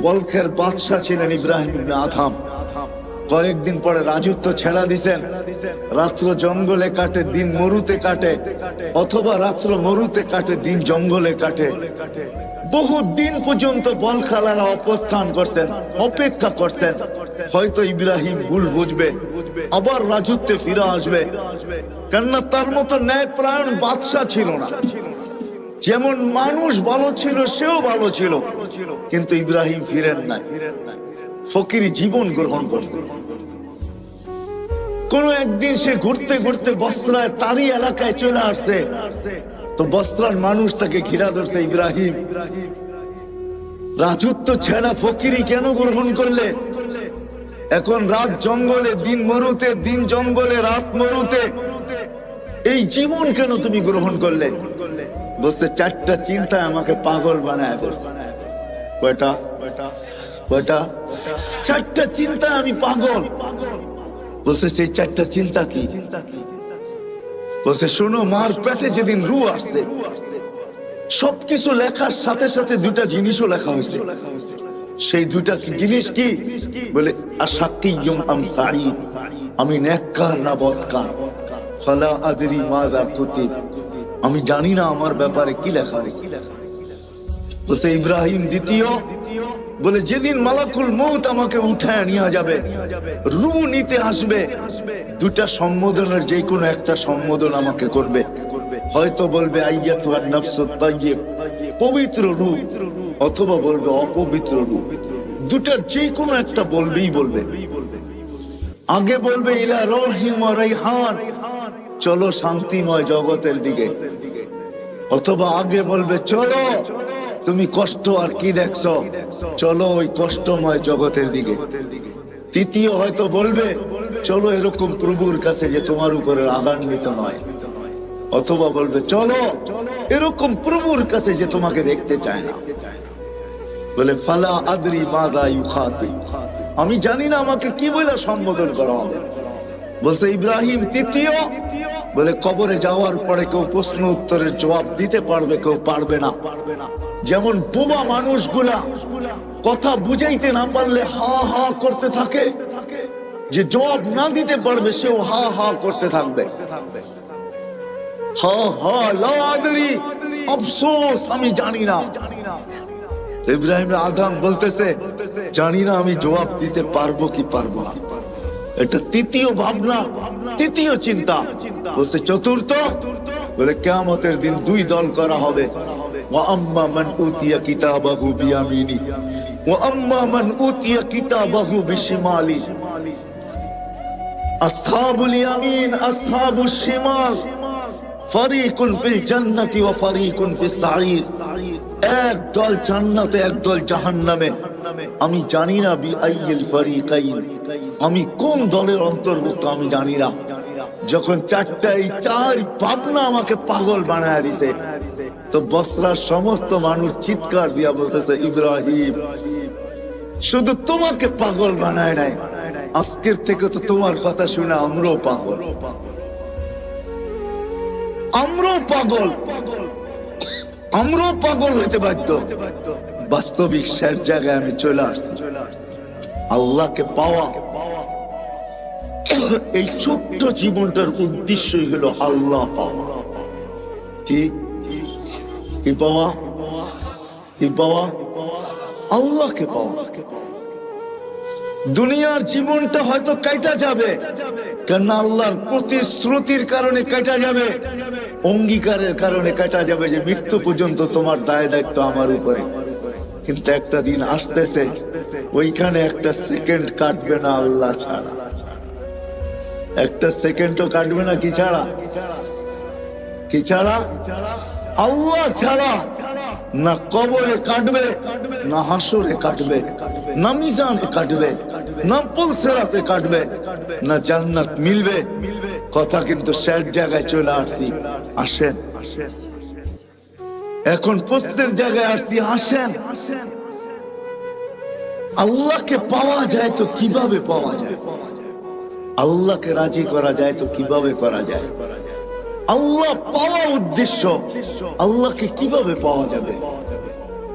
বলখের বাদশা ছিলেন ইব্রাহিম ইবনে আদহাম। কয়েকদিন পরে রাজত্ব ছেড়া দিছেন। রাত্র জঙ্গলে কাটে, দিন মরুতে কাটে, অথবা রাত্র মরুতে কাটে, দিন জঙ্গলে কাটে। বহু দিন পর্যন্ত বলখালারা অবস্থান করছেন, অপেক্ষা করছেন হয়তো ইব্রাহিম ভুল বুঝবে, আবার রাজত্বে ফিরে আসবে। কেননা তার মতো ন্যায়প্রাণ বাদশা ছিল না। যেমন মানুষ ভালো ছিল, সেও ভালো ছিল, কিন্তু ইব্রাহিম ফিরেন নাই, ফকির জীবন গ্রহণ করছে। কোন একদিন সে ঘুরতে ঘুরতে বস্ত্রায় তারই এলাকায় চলে আসছে, তো বস্ত্রার মানুষ তাকে ঘিরা ধরছে, ইব্রাহিম রাজত্ব ছেড়া ফকিরি কেন গ্রহণ করলে? এখন রাত জঙ্গলে, দিন মরুতে, দিন জঙ্গলে, রাত মরুতে, এই জীবন কেন তুমি গ্রহণ করলে? বলছে, চারটা চিন্তা আমাকে পাগল বানায় ফেলছে। কয়টা? চারটা চিন্তা আমি পাগল। বলছে, সেই চারটা চিন্তা কি? বলছে, শোনো, মার পেটে যেদিন রু আসছে, সবকিছু লেখার সাথে সাথে দুটা জিনিসও লেখা হয়েছে। সেই দুটা কি জিনিস? কি বলে? আশাকিয়ুম আম সাঈদ, আমি নেককার না বদকার। ফালা আদরি মাযা কুতিব, আমি জানি না আমার ব্যাপারে কি লেখা হয়েছে। বলছে, ইব্রাহিম দ্বিতীয়, বলে যেদিন মালাকুল মউত আমাকে উঠায় নিয়ে যাবে, রূহ নিতে আসবে, দুটা সম্বোধনের যে কোনো একটা সম্বোধন আমাকে করবে। হয়তো বলবে আইয়াতুহান নাফসুত তাইয়্যিব, পবিত্র রূহ, অথবা বলবে অপবিত্র রূহ। দুটার যে কোনো একটা বলবেই বলবে। আগে বলবে ইলা রহিম ওয়া রাইহান, চলো শান্তিময় জগতের দিকে, অথবা আগে বলবে চলো তুমি কষ্ট আর কি দেখছো, চলো ওই কষ্টময় জগতের দিকে। তৃতীয় হয়তো বলবে চলো এরকম প্রভুর কাছে যে তোমার উপরে রাগান্বিত নয়, অথবা বলবে চলো এরকম প্রভুর কাছে যে তোমাকে দেখতে চায় না। বলে ফালা আদরি মাযা ইউখাতিব, আমি জানি না আমাকে কি বলে সম্বোধন করা হবে। বলছে ইব্রাহিম তৃতীয়, বলে কবরে যাওয়ার পরে কেউ প্রশ্ন উত্তরের জবাব দিতে পারবে, কেউ পারবে না। যেমন বোবা মানুষগুলা কথা বুঝাইতে না পারলে হা হা করতে থাকে, যে জবাব না দিতে পারবে সেও হা হা করতে থাকবে। হা হা লা আদরি, আফসোস আমি জানি না। ইব্রাহিম আদম বলতেছে জানি না আমি জবাব দিতে পারবো কি পারবো না। এটা তৃতীয় ভাবনা, তৃতীয় চিন্তা। বলছে চতুর্থ, বলে কিয়ামতের দিন দুই দল করা হবে। ওয়া আম্মা মান উতিয়া কিতাবাহু বিয়ামিনি ওয়া আম্মা মান উতিয়া কিতাবাহু বিশিমালি। আসহাবুল ইয়ামিন আসহাবুশ শিমাল, ফারিকুন ফিল জান্নাতি ওয়া ফারিকুন ফিস সাঈর। এক দল জান্নাতে, এক দল জাহান্নামে। আমি জানি না বি আইয়িল ফারিকাইন, আমি কোন দলের অন্তর্ভুক্ত আমি জানি না। যখন চারটাই চার ভাবনা আমাকে পাগল বানায় দিছে, তো বসরার সমস্ত মানুষ চিৎকার দিয়া বলতেছে ইব্রাহিম শুধু তোমাকে পাগল বানায় নাই, আজকের থেকে তো তোমার কথা শুনে আমরাও পাগল, আমরাও পাগল, আমরাও পাগল হইতে বাধ্য। বাস্তবিক শেষ জায়গায় আমি চলে আসছি। আল্লাহকে পাওয়া, এই ছোট্ট জীবনটার উদ্দেশ্যই হলো আল্লাহ পাওয়া। কি কি পাওয়া? কি পাওয়া? আল্লাহকে পাওয়া। দুনিয়ার জীবনটা হয়তো কাটা যাবে, কেন আল্লাহর প্রতিশ্রুতির কারণে কাটা যাবে, অঙ্গীকারের কারণে কাটা যাবে যে মৃত্যু পর্যন্ত তোমার দায় দায়িত্ব আমার উপরে। কিন্তু একটা দিন আসতেছে, ওইখানে একটা সেকেন্ড কাটবে না আল্লাহ ছাড়া, একটা সেকেন্ডও কাটবে না। কি ছাড়া? কি ছাড়া? আল্লাহ ছাড়া। না কবরে কাটবে, না হাসরে কাটবে, না মিজানে কাটবে, না পুলসেরাতে কাটবে, না জান্নাত মিলবে। কথা কিন্তু শেষ জায়গায় চলে আসছি। আসেন, এখন প্রশ্নের জায়গায় আসছি। আসেন, আল্লাহকে পাওয়া যায় তো কিভাবে পাওয়া যায়? আল্লাহকে রাজি করা যায় তো কিভাবে করা যায়? আল্লাহ পাওয়া উদ্দেশ্য, আল্লাহকে কিভাবে পাওয়া যাবে?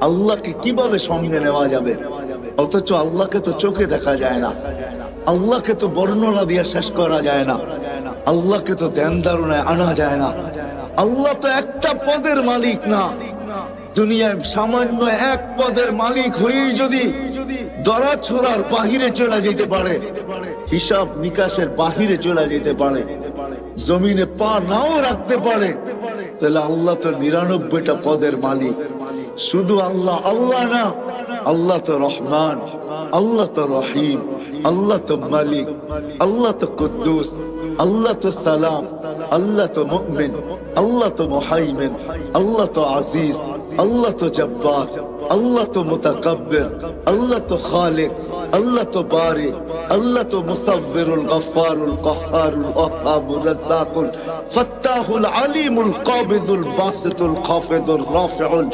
আল্লাহকে কিভাবে সঙ্গে নেওয়া যাবে? অথচ আল্লাহকে তো চোখে দেখা যায় না, আল্লাহকে তো বর্ণনা দিয়ে শেষ করা যায় না, আল্লাহকে তো ধ্যান ধারণায় আনা যায় না। আল্লাহ তো একটা পদের মালিক না, দুনিয়ায় সামান্য এক পদের মালিক হয়েই যদি দরা ছোড়ার বাহিরে চলে যেতে পারে, হিসাব নিকাশের বাহিরে চলে যেতে পারে, জমিনে পা নাও রাখতে পারে, তাহলে আল্লাহ তো ৯৯টা পদের মালিক। শুধু আল্লাহ আল্লাহ না, আল্লাহ তো রহমান, আল্লাহ তো রহিম, আল্লাহ তো মালিক, আল্লাহ তো কুদ্দুস, আল্লাহ তো সালাম, আল্লাহ তো মুমিন, আল্লাহ তো মুহাইমিন, আল্লাহ তো আজিজ, আল্লাহ তো জব্বার, আল্লাহ তো মুতাকাব্বির, আল্লাহ তো খালিক, আল্লাহ তো বারি, আল্লাহ তো মুসাব্বিরুল গফফারুল কাহ্হারুল ওয়াহ্হাবুর রাজ্জাকুল ফাত্তাহুল আলিমুল কাবিদুল বাসিতুল খাফিদুর রাফিউল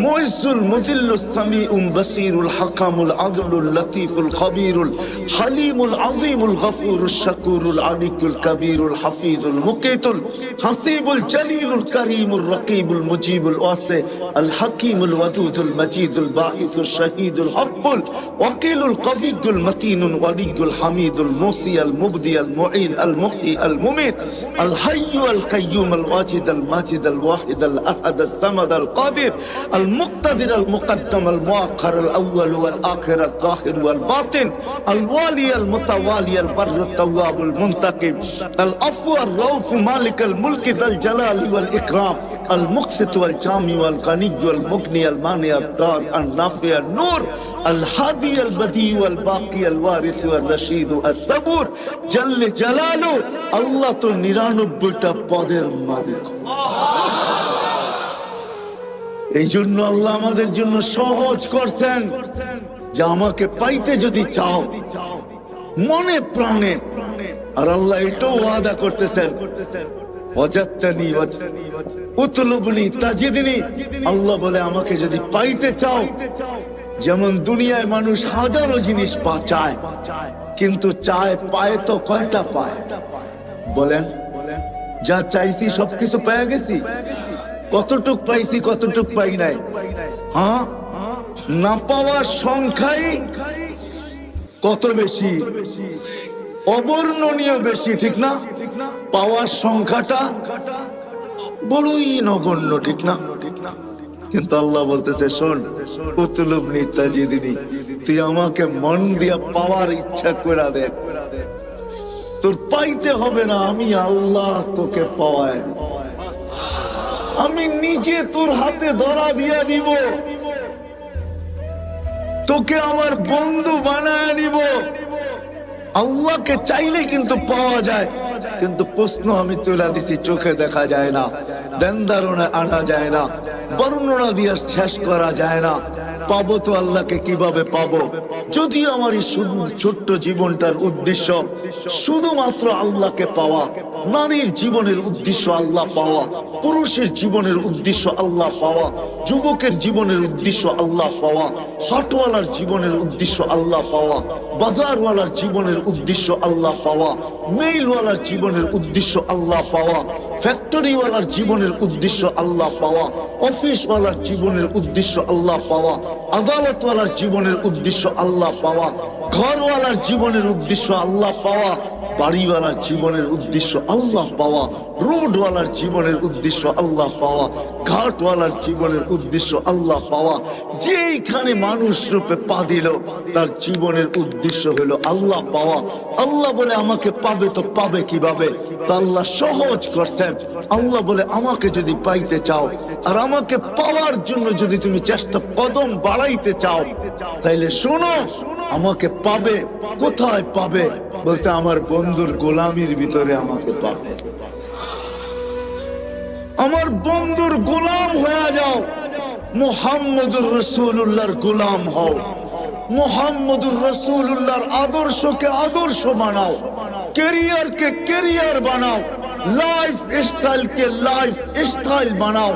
মুইজ্জুল মুযিল্লুস সামিউল বাসীরুল হাকামুল আদলুল লতীফুল খবীরুল হালিমুল আযীমুল গফুরুশ শাকুরুল আলিকুল কবীরুল হাফিজুল মুকিতুল হাসিবুল জলিলুল করিমুর রকিবুল মুজিবুল ওয়াসি আল হাকিমুল ওয়াদুদুল মজিদুল বাঈসুশ শাহীদুল হক্কুল ওয়াকিলুল কবিয়্যুল মতিনুল ওয়ালিয়ুল الحميد الموصي المبدي المعين المحيي المميت الحي القيوم الواجد الماجد الواحد الأحد الصمد القادر المقتدر المقدم المؤخر الأول والآخر الظاهر والباطن الوالي المتوالي البر التواب المنتقم العفو الرؤوف مالك الملك ذا الجلال والإكرام المقسط والجامع والغني والمغني المانع الدار النافع النور الهادي البديع والباقي الوارث والرشيد الصبور جل جلاله আল্লাহ তো ৯৯টা পদের মালিক। এই জন্য আল্লাহ আমাদের জন্য সহজ করছেন যে আমাকে পাইতে যদি চাও মনে প্রাণে, আর আল্লাহ এটাও ওয়াদা করতেছেন ওয়াজাদতানি উতলুবনি তাজিদনি, আল্লাহ বলে আমাকে যদি পাইতে চাও, যেমন দুনিয়ায় মানুষ হাজারো জিনিস চায়, কিন্তু চায় পায় তো কয়টা পায় বলেন? যা চাইছি সবকিছু পেয়ে গেছি? কতটুক পাইছি কতটুক পাই নাই? হ্যাঁ, না পাওয়ার সংখ্যাই কত বেশি, অবর্ণনীয় বেশি, ঠিক না? পাওয়ার সংখ্যাটা বড়ই নগণ্য, ঠিক না? কিন্তু আল্লাহ বলতেছে শোন, উতলুবনি তাজিদনি, তুই আমাকে মন দিয়া পাওয়ার ইচ্ছা করে দেখ, তোর পাইতে হবে না, আমি আল্লাহ তোকে পাওয়ায়, আমি নিজে তোর হাতে ধরা দিয়া দিব, তোকে আমার বন্ধু বানায় নিব। আল্লাহকে চাইলে কিন্তু পাওয়া যায়, কিন্তু প্রশ্ন আমি তুলে দিছি, চোখে দেখা যায় না, ধ্যান ধারণায় আনা যায় না, বর্ণনা দিয়ে শেষ করা যায় না। পাবো তো আল্লাহকে কিভাবে পাবো? যদি আমার এই ছোট্ট জীবনটার উদ্দেশ্য শুধুমাত্র আল্লাহকে পাওয়া, নারীর জীবনের উদ্দেশ্য আল্লাহ পাওয়া, পুরুষের জীবনের উদ্দেশ্য আল্লাহ পাওয়া, যুবকের জীবনের উদ্দেশ্য আল্লাহ পাওয়া, হাটওয়ালার জীবনের উদ্দেশ্য আল্লাহ পাওয়া, বাজারওয়ালার জীবনের উদ্দেশ্য আল্লাহ পাওয়া, মেইলওয়ালার জীবনের উদ্দেশ্য আল্লাহ পাওয়া, ফ্যাক্টরিওয়ালার জীবনের উদ্দেশ্য আল্লাহ পাওয়া, অফিসওয়ালার জীবনের উদ্দেশ্য আল্লাহ পাওয়া, আদালতওয়ালার জীবনের উদ্দেশ্য আল্লাহ পাওয়া, ঘরওয়ালার জীবনের উদ্দেশ্য আল্লাহ পাওয়া, বাড়িওয়ালার জীবনের উদ্দেশ্য আল্লাহ পাওয়া, রোডওয়ালার জীবনের উদ্দেশ্য আল্লাহ পাওয়া, ঘাটওয়ালার জীবনের উদ্দেশ্য আল্লাহ পাওয়া। যেইখানে মানুষ রূপে পা দিল তার জীবনের উদ্দেশ্য হলো আল্লাহ পাওয়া। আল্লাহ বলে আমাকে পাবে তো পাবে কিভাবে? তা আল্লাহ সহজ করছেন। আল্লাহ বলে আমাকে যদি পাইতে চাও আর আমাকে পাওয়ার জন্য যদি তুমি চেষ্টা কদম বাড়াইতে চাও, তাইলে শোনো, আমাকে পাবে। কোথায় পাবে? বলছে আমার বন্ধুর গোলামির ভিতরে আমাকে পাবে। আমার বন্ধুর গোলাম হয়ে যাও, মুহাম্মদুর রাসূলুল্লাহর গোলাম হও, মুহাম্মদুর রাসূলুল্লাহর আদর্শকে আদর্শ বানাও, ক্যারিয়ারকে ক্যারিয়ার বানাও, লাইফ স্টাইলকে লাইফ স্টাইল বানাও।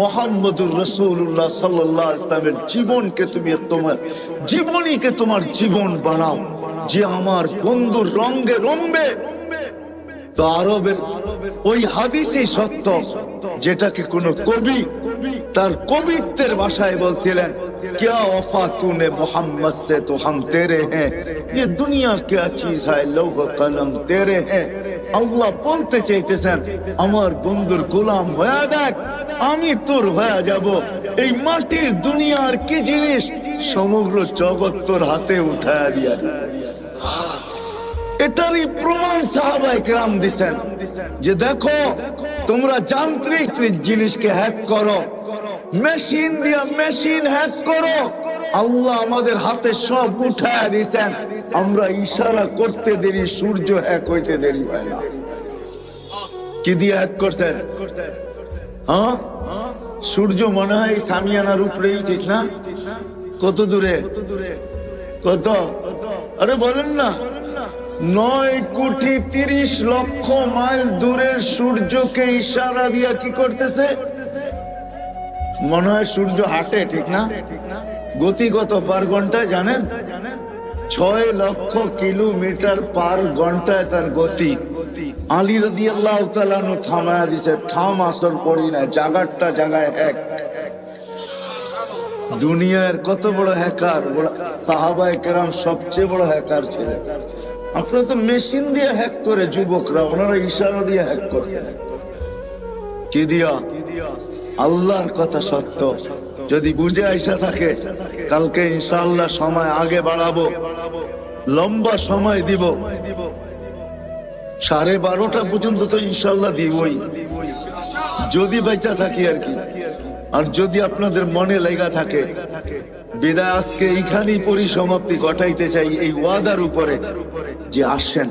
মুহাম্মদুর রাসূলুল্লাহ সাল্লাল্লাহু আলাইহি ওয়াসাল্লামের জীবনকে তুমি তোমার জীবনীকে তোমার জীবন বানাও। যে আমার বন্ধুর রঙে রঙবে, তো আরবের ওই হাদিসই সত্য, যেটাকে কোন কবি তার কবিত্বের ভাষায় বলছিলেন, क्या वफा तूने मोहम्मद से तो हम तेरे हैं, ये दुनिया क्या चीज है, लौह कलम तेरे हैं। আল্লাহ বলতে চাইতেছেন আমার বন্ধুর গোলাম হয়ে দেখ, আমি তোর হয়ে যাব। এই মাটির দুনিয়ার কি জিনিস, সমগ্র জগৎ তোর হাতে উঠায়া দিয়া দে। এটারই প্রমাণ সাহাবায়ে কেরাম দিছেন যে দেখো তোমরা যান্ত্রিক জিনিসকে হ্যাক করো, মেশিন দিয়া মেশিন হ্যাক করো, আল্লাহ আমাদের হাতে সব উঠায়া দিছেন। আমরা ইশারা করতে দেরি, সূর্য হ্যাক হইতে দেরি হয় না। কি দিয়ে হ্যাক করছেন? হ্যাঁ, সূর্য মনে হয় সামিয়ানার উপরেই, ঠিক না? কত দূরে? কত? আরে বলেন না, 9,30,00,000 মাইল দূরের সূর্যকে ইশারা দিয়া কি করতেছে? মনে হয় সূর্য হাঁটে, ঠিক না? গতি কত পার ঘন্টায় জানেন? 6 লক্ষ কিলোমিটার পার ঘন্টায় তার গতি। আলী রাদিয়াল্লাহু তাআলা নু থামায়া দিছে, থাম আসর পড়ি না, জাগারটা জাগায় এক। দুনিয়ার কত বড় হ্যাকার, সাহাবায়ে কেরাম সবচেয়ে বড় হ্যাকার ছিলেন। আপনারা তো মেশিন দিয়ে হ্যাক করে, যুবকরা ওনারা ইশারা দিয়ে হ্যাক করে। কি দিয়া? আল্লাহর কথা সত্য। যদি বুঝে আইসা থাকে কালকে ইনশাআল্লাহ সময় আগে বাড়াবো, লম্বা সময় দিব, 12:30 পর্যন্ত তো ইনশাআল্লাহ দিবই, যদি বেঁচে থাকি আর কি। আর যদি আপনাদের মনে লেগা থাকে, বিদায় আজকে এইখানেই পরিসমাপ্তি ঘটাইতে চাই এই ওয়াদার উপরে যে আসেন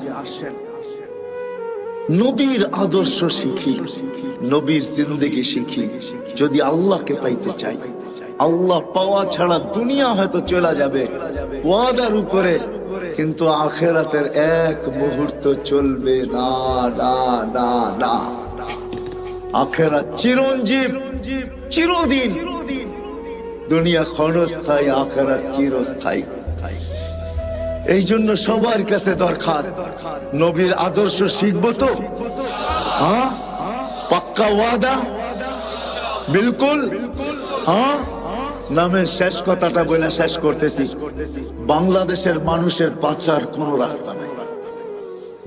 নবীর আদর্শ শিখি, নবীর জিন্দেগি শিখি। যদি আল্লাহকে পাইতে চাই, আল্লাহ পাওয়া ছাড়া দুনিয়া হয়তো চলে যাবে ওয়াদার উপরে, কিন্তু আখিরাতের এক মুহূর্ত চলবে না, না, না, না। আখিরাত চিরঞ্জীব, চিরদিন। দুনিয়া ক্ষণস্থায়ী, আখিরাত চিরস্থায়ী। এই জন্য সবার কাছে দরখাস্ত, নবীর আদর্শ শিখবো তো? হ্যাঁ, পাক্কা ওয়াদা? বিলকুল। হ্যাঁ, নামের শেষ কথাটা বলে শেষ করতেছি। বাংলাদেশের মানুষের বাঁচার কোনো রাস্তা নাই,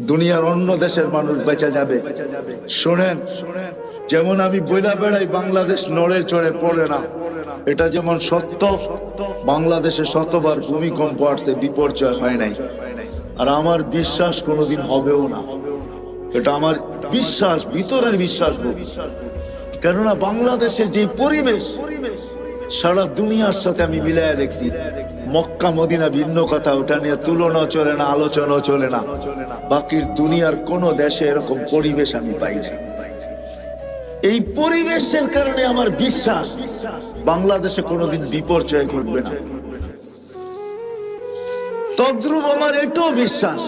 দুনিয়ার অন্য দেশের মানুষ বেঁচে যাবে। শোনেন, যেমন আমি বইলা বেড়াই বাংলাদেশ নড়ে চড়ে পড়ে না, এটা যেমন সত্য। বাংলাদেশে শতবার ভূমিকম্প আসছে, বিপর্যয় হয় নাই। আর আমার বিশ্বাস কোনোদিন হবেও না, এটা আমার বিশ্বাস, ভিতরের বিশ্বাস। কেননা বাংলাদেশের যে পরিবেশ সারা দুনিয়ার সাথে আমি মিলাইয়া দেখছি। মক্কা মদিনা ভিন্ন কথা, ওটা নিয়ে তুলনা চলে না, আলোচনা চলে না। বাকি দুনিয়ার কোন দেশে এরকম পরিবেশ আমি পাই না। এই পরিবেশের কারণে আমার বিশ্বাস বাংলাদেশে কোনোদিন বিপর্যয় ঘটবে না। তদ্রুপ আমার এটাও বিশ্বাস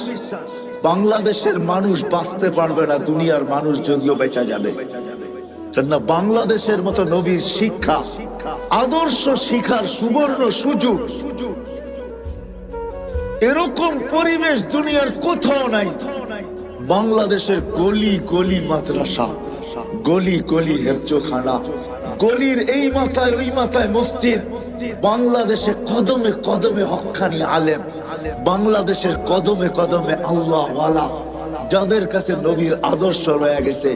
বাংলাদেশের মানুষ বাঁচতে পারবে না, দুনিয়ার মানুষ যদিও বেঁচে যাবে। কেননা বাংলাদেশের মতো নবীর শিক্ষা, আদর্শ শিখার সুবর্ণ সুযোগ, এরকম পরিবেশ দুনিয়ার কোথাও নাই। বাংলাদেশের গলি গলি মাদ্রাসা, গলি গলি হেফজোখানা, গলির এই মাথায় ওই মাথায় মসজিদ। বাংলাদেশে কদমে কদমে হক্কানি আলেম, বাংলাদেশের কদমে কদমে আল্লাহওয়ালা, যাদের কাছে নবীর আদর্শ রয়ে গেছে,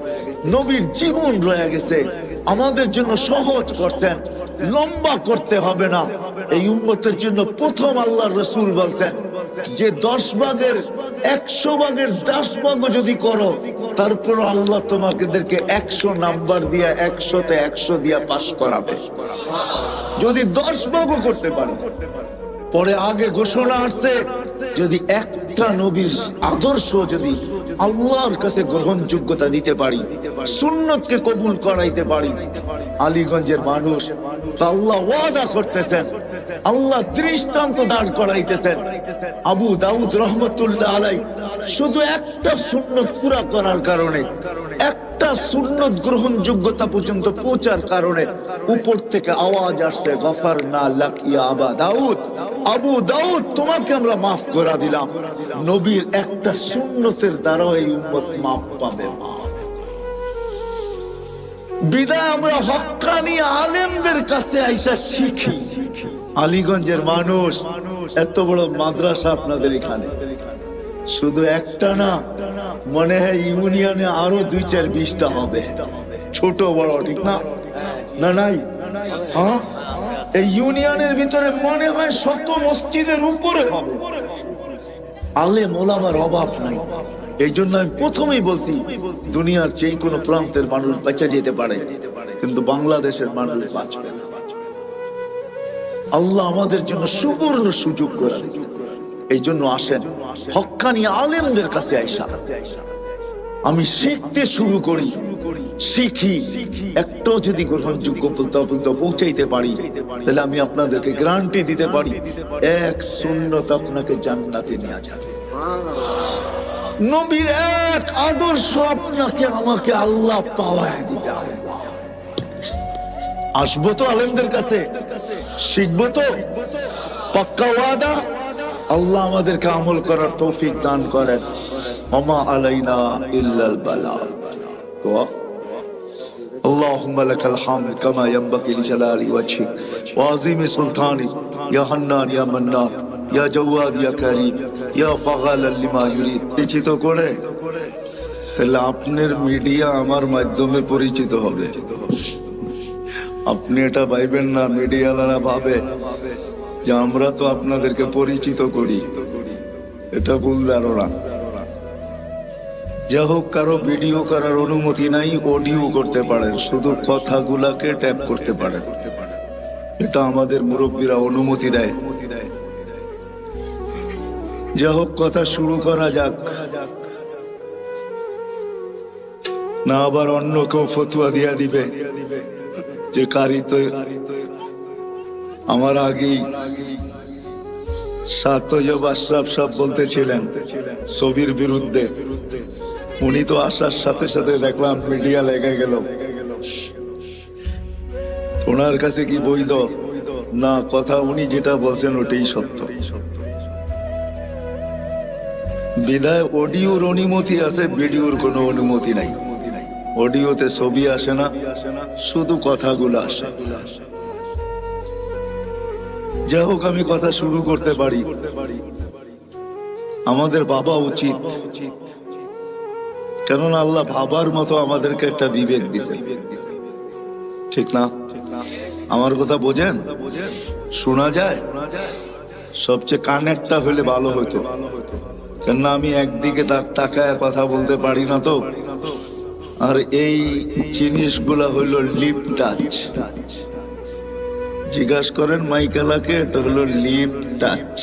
নবীর জীবন রয়ে গেছে। আমাদের জন্য সহজ করছেন, লম্বা করতে হবে না। এই উম্মতের জন্য প্রথম আল্লাহর রাসূল বলছেন যে 10 ভাগের 100 ভাগের 10 ভাগও যদি করো, তারপর আল্লাহ তোমাদেরকে 100 নাম্বার দিয়া 100-তে 100 দিয়া পাস করাবে, যদি 10 ভাগও করতে পারো। পরে আগে ঘোষণা আসছে, যদি একটা নবীর আদর্শ যদি আল্লাহর কাছে গ্রহণযোগ্যতা দিতে পারি, সুন্নতকে কবুল করাইতে পারি, আলীগঞ্জের মানুষ তা আল্লাহ ওয়াদা করতেছেন, আল্লাহ দৃষ্টান্ত দাঁড় করাইতেছেন। আবু দাউদ রহমতুল্লাহ আলাইহি শুধু একটা সুন্নত পুরা করার কারণে, একটা সুন্নত গ্রহণযোগ্যতা পর্যন্ত পৌঁছার কারণে উপর থেকে আওয়াজ আসছে, গফারনা লাক ইয়া আবা দাউদ, আবু দাউদ তোমাকে আমরা মাফ করে দিলাম। নবীর একটা সুন্নতের দ্বারা এই উম্মত মাফ পাবে। বিদায় আমরা হক্কানি আলেমদের কাছে আইসা শিখি, আলীগঞ্জের মানুষ, এত বড় মাদ্রাসা আপনাদের এখানে, শুধু একটা না, মনে হয় ইউনিয়নে আরো 2-4-20টা হবে, ছোট বড়, ঠিক না? না নাই? হ্যাঁ, এই ইউনিয়নের ভিতরে মনে হয় 100 মসজিদের উপরে হবে। আলেম ওলামার অভাব নাই। এই জন্য আমি প্রথমেই বলছি, দুনিয়ার যে কোনো প্রান্তের মানুষ বেঁচে যেতে পারে, কিন্তু বাংলাদেশের মানুষ বাঁচবে না। আল্লাহ আমাদের জন্য সুবর্ণ সুযোগ করে দিয়েছে। এই জন্য আসেন, হক্কানি আলেমদের কাছে আইসা আমি শিখতে শুরু করি, শিখি। একটাও যদি গ্রহণযোগ্য পৌঁছাইতে পারি, তাহলে আমি আপনাদেরকে গ্যারান্টি দিতে পারি, এক সুন্নত আপনাকে জান্নাতে নিয়ে যাবে। নবীর এক আদর্শ আপনাকে আমাকে আল্লাহ পাওয়ায় দিবে। আল্লাহ, আসবো তো আলেমদের কাছে, শিখবো তো, পাক্কা ওয়াদা। আল্লাহ আমাদেরকে আমল করার তৌফিক দান করেন। ওমা আলাইনা ইল্লাল বালাগ। তো اللهم لك الحمد كما ينبغي لجلال وجهك وعظيم سلطانك يا حنان يا منان يا جواد يا كريم يا فعال لما يريد। পরিচিত করে তাহলে আপনার মিডিয়া আমার মাধ্যমে পরিচিত হবে। আপনি এটা ভাইবেন না, মিডিয়াওয়ালারা ভাবে যে আমরা তো আপনাদেরকে পরিচিত করি, এটা ভুল ধারণা। যা হোক, কারো ভিডিও করার অনুমতি নাই, অডিও করতে পারেন, শুধু কথাগুলাকে ট্যাপ করতে পারেন, এটা আমাদের মুরব্বীরা অনুমতি দেয়। যা হোক, কথা শুরু করা যাক, না আবার অন্য কেউ ফতুয়া দিয়া দিবে যে কারি তো আমার আগেই সাতজব আশরাফ সাহেব বলতেছিলেন ছবির বিরুদ্ধে। উনি তো আসার সাথে সাথে দেখলাম মিডিয়া লেগে গেল। ওনার কাছে কি বৈধ না? কথা উনি যেটা বলছেন ওটাই সত্য। বিদায় অডিওর অনুমতি আছে, ভিডিওর কোনো অনুমতি নাই। অডিওতে ছবি আসে না, শুধু কথাগুলো আসে। যাই হোক, আমি কথা শুরু করতে পারি। আমাদের ভাবা উচিত, কেননা আল্লাহ ভাবার মতো আমাদেরকে একটা বিবেক দিয়েছেন, ঠিক না? আমার কথা বোঝেন? শোনা যায়? সবচেয়ে কানেরটা হলে ভালো হতো, কেননা আমি একদিকে তাকায় কথা বলতে পারি না তো। আর এই জিনিসগুলা হলো লিপ টাচ। জিজ্ঞাসা করেন মাইকেলাকে, এটা হলো লিপ টাচ।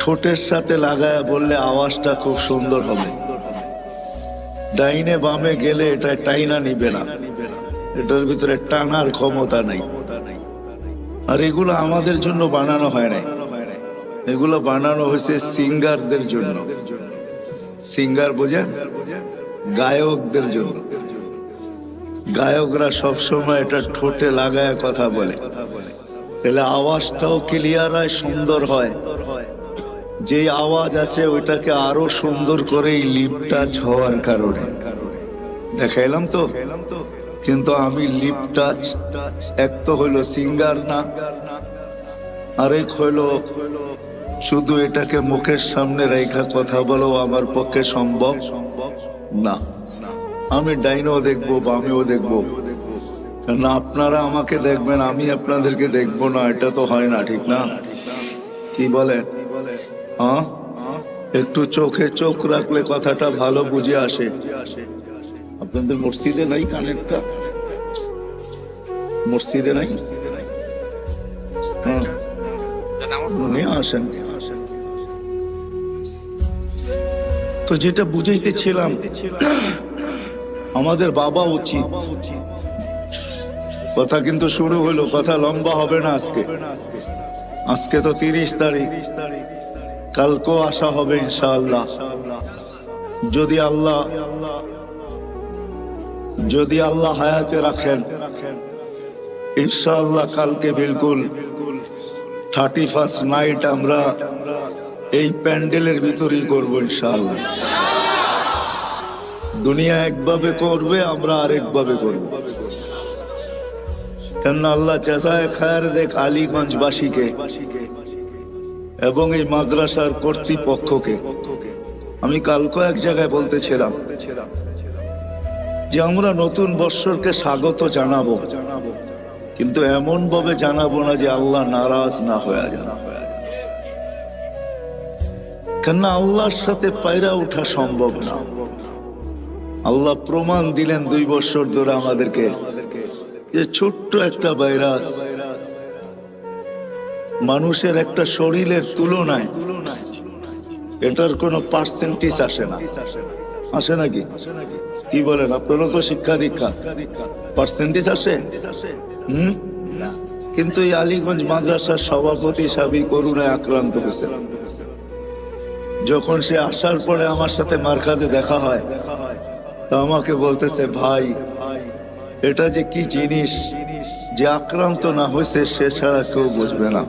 ঠোঁটের সাথে লাগায় বললে আওয়াজটা খুব সুন্দর হবে। ডাইনে বামে গেলে এটা টাইনা নিবে না, এটার ভিতরে টানার ক্ষমতা নাই। আর এগুলো আমাদের জন্য বানানো হয় নাই, এগুলো বানানো হয়েছে সিঙ্গারদের জন্য। সিঙ্গার বোঝেন? গায়কদের জন্য। গায়করা সবসময় এটা ঠোঁটে লাগায় কথা বলে, তাহলে আওয়াজটাও ক্লিয়ার হয়, সুন্দর হয়। যে আওয়াজ আছে ওইটাকে আরো সুন্দর করে লিপ টাচ হওয়ার কারণে দেখাইলাম তো। কিন্তু আমি লিপ টাচ, এক তো হইলো সিঙ্গার না, আরেক হইলো শুধু এটাকে মুখের সামনে রেখা কথা বলো আমার পক্ষে সম্ভব না। আমি ডাইনও দেখবো, বামেও দেখবো, না আপনারা আমাকে দেখবেন, আমি আপনাদেরকে দেখবো না, এটা তো হয় না, ঠিক না? কি বলেন? হ্যাঁ, একটু চোখে চোখ রাখলে কথাটা ভালো বুঝে আসে। আপনাদের মসজিদে নাই কানেরটা? মসজিদে নাই? হ্যাঁ, নিয়ে আসেন। তো যেটা বুঝাইতেছিলাম, আমাদের বাবা উচিত। কথা কিন্তু শুরু হলো, কথা লম্বা হবে না আজকে। আজকে তো 30 তারিখ, কালকেও আসা হবে ইনশাআল্লাহ। যদি আল্লাহ হায়াতে রাখেন, ইনশাআল্লাহ কালকে বিলকুল 31st নাইট আমরা এই প্যান্ডেলের ভিতরেই করবো ইনশাআল্লাহ। দুনিয়া একভাবে করবে, আমরা আরেকভাবে করব। কেননা আল্লাহ জাযায়ে খায়ের দেখ আলীগঞ্জবাসীকে এবং এই মাদ্রাসার কর্তৃপক্ষকে। আমি কালকে এক জায়গায় বলতেছিলাম যে আমরা নতুন বৎসরকে স্বাগত জানাবো, কিন্তু এমন ভাবে জানাবো না যে আল্লাহ নারাজ না হয়ে যান। কেননা আল্লাহর সাথে পায়রা ওঠা সম্ভব না। আল্লাহ প্রমাণ দিলেন 2 বছর ধরে আমাদেরকে যে ছোট্ট একটা ভাইরাস মানুষের একটা শরীরের তুলনায় এটার কোনো পার্সেন্টেজ আসে না। আসে নাকি? কি বলেন আপনারা? তো শিক্ষা দীক্ষা, পার্সেন্টেজ আসে? কিন্তু এই আলীগঞ্জ মাদ্রাসার সভাপতি সাবি করুণায় আক্রান্ত হয়েছে। যখন সে আসার পরে আমার সাথে মার্কাজে দেখা হয়, তা আমাকে বলতেছে, ভাই এটা যে কি জিনিস, যে আক্রান্ত না হয়েছে সে ছাড়া কেউ বুঝবে না।